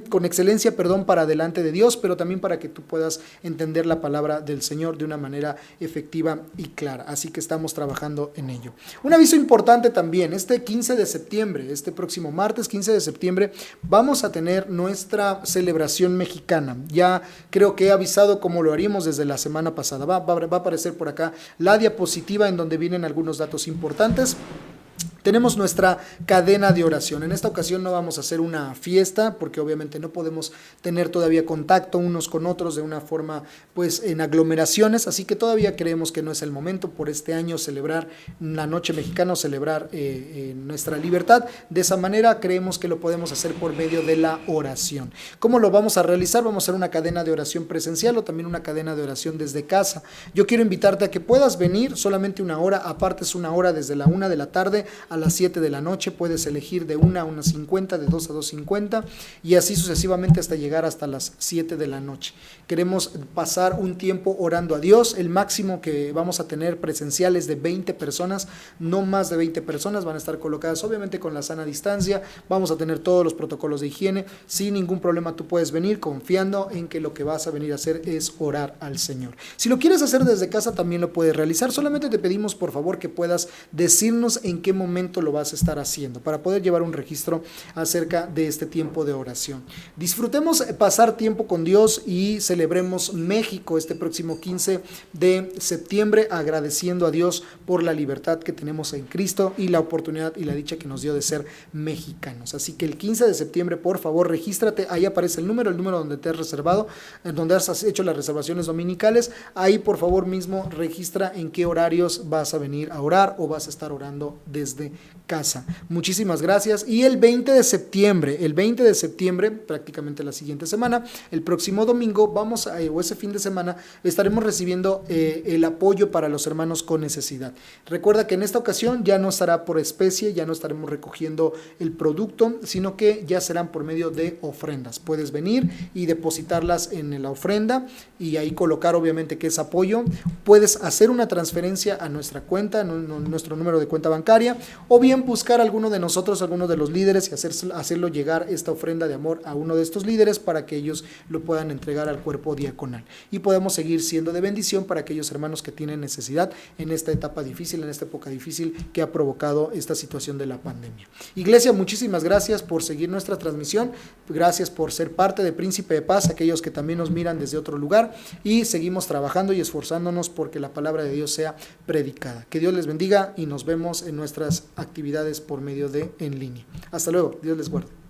con excelencia, para delante de Dios, pero también para que tú puedas entender la palabra del Señor de una manera efectiva y clara. Así que estamos trabajando en ello. Un aviso importante también: este 15 de septiembre, este próximo martes 15 de septiembre, vamos a tener nuestra celebración mexicana. Ya creo que he avisado cómo lo haríamos desde la semana pasada. Va a aparecer por acá la diapositiva en donde vienen algunos datos importantes. tenemos nuestra cadena de oración. En esta ocasión no vamos a hacer una fiesta porque obviamente no podemos tener todavía contacto unos con otros de una forma pues en aglomeraciones, así que todavía creemos que no es el momento por este año celebrar la noche mexicana, celebrar nuestra libertad. De esa manera creemos que lo podemos hacer por medio de la oración. ¿Cómo lo vamos a realizar? Vamos a hacer una cadena de oración presencial o también una cadena de oración desde casa. Yo quiero invitarte a que puedas venir solamente una hora, apartes una hora desde la 1 de la tarde a las 7 de la noche, puedes elegir de 1 a 1:50, de 2 a 2:50 y así sucesivamente hasta llegar hasta las 7 de la noche. Queremos pasar un tiempo orando a Dios. El máximo que vamos a tener presencial es de 20 personas, no más de 20 personas, van a estar colocadas obviamente con la sana distancia, vamos a tener todos los protocolos de higiene, sin ningún problema tú puedes venir confiando en que lo que vas a venir a hacer es orar al Señor. Si lo quieres hacer desde casa también lo puedes realizar, solamente te pedimos por favor que puedas decirnos en qué momento lo vas a estar haciendo para poder llevar un registro acerca de este tiempo de oración. Disfrutemos pasar tiempo con Dios y celebremos México este próximo 15 de septiembre agradeciendo a Dios por la libertad que tenemos en Cristo y la oportunidad y la dicha que nos dio de ser mexicanos. Así que el 15 de septiembre por favor regístrate, ahí aparece el número donde te has reservado, donde has hecho las reservaciones dominicales, ahí por favor mismo registra en qué horarios vas a venir a orar o vas a estar orando desde casa. Muchísimas gracias. Y el 20 de septiembre, prácticamente la siguiente semana, el próximo domingo, o ese fin de semana, estaremos recibiendo el apoyo para los hermanos con necesidad. Recuerda que en esta ocasión ya no estará por especie, ya no estaremos recogiendo el producto, sino que ya serán por medio de ofrendas. Puedes venir y depositarlas en la ofrenda y ahí colocar obviamente que es apoyo. Puedes hacer una transferencia a nuestra cuenta, nuestro número de cuenta bancaria, o bien buscar a alguno de nosotros, alguno de los líderes y hacerlo llegar esta ofrenda de amor a uno de estos líderes para que ellos lo puedan entregar al cuerpo diaconal y podemos seguir siendo de bendición para aquellos hermanos que tienen necesidad en esta etapa difícil, en esta época difícil que ha provocado esta situación de la pandemia. Iglesia, muchísimas gracias por seguir nuestra transmisión, gracias por ser parte de Príncipe de Paz, aquellos que también nos miran desde otro lugar, y seguimos trabajando y esforzándonos porque la palabra de Dios sea predicada. Que Dios les bendiga y nos vemos en nuestras actividades por medio de en línea. Hasta luego, Dios les guarde.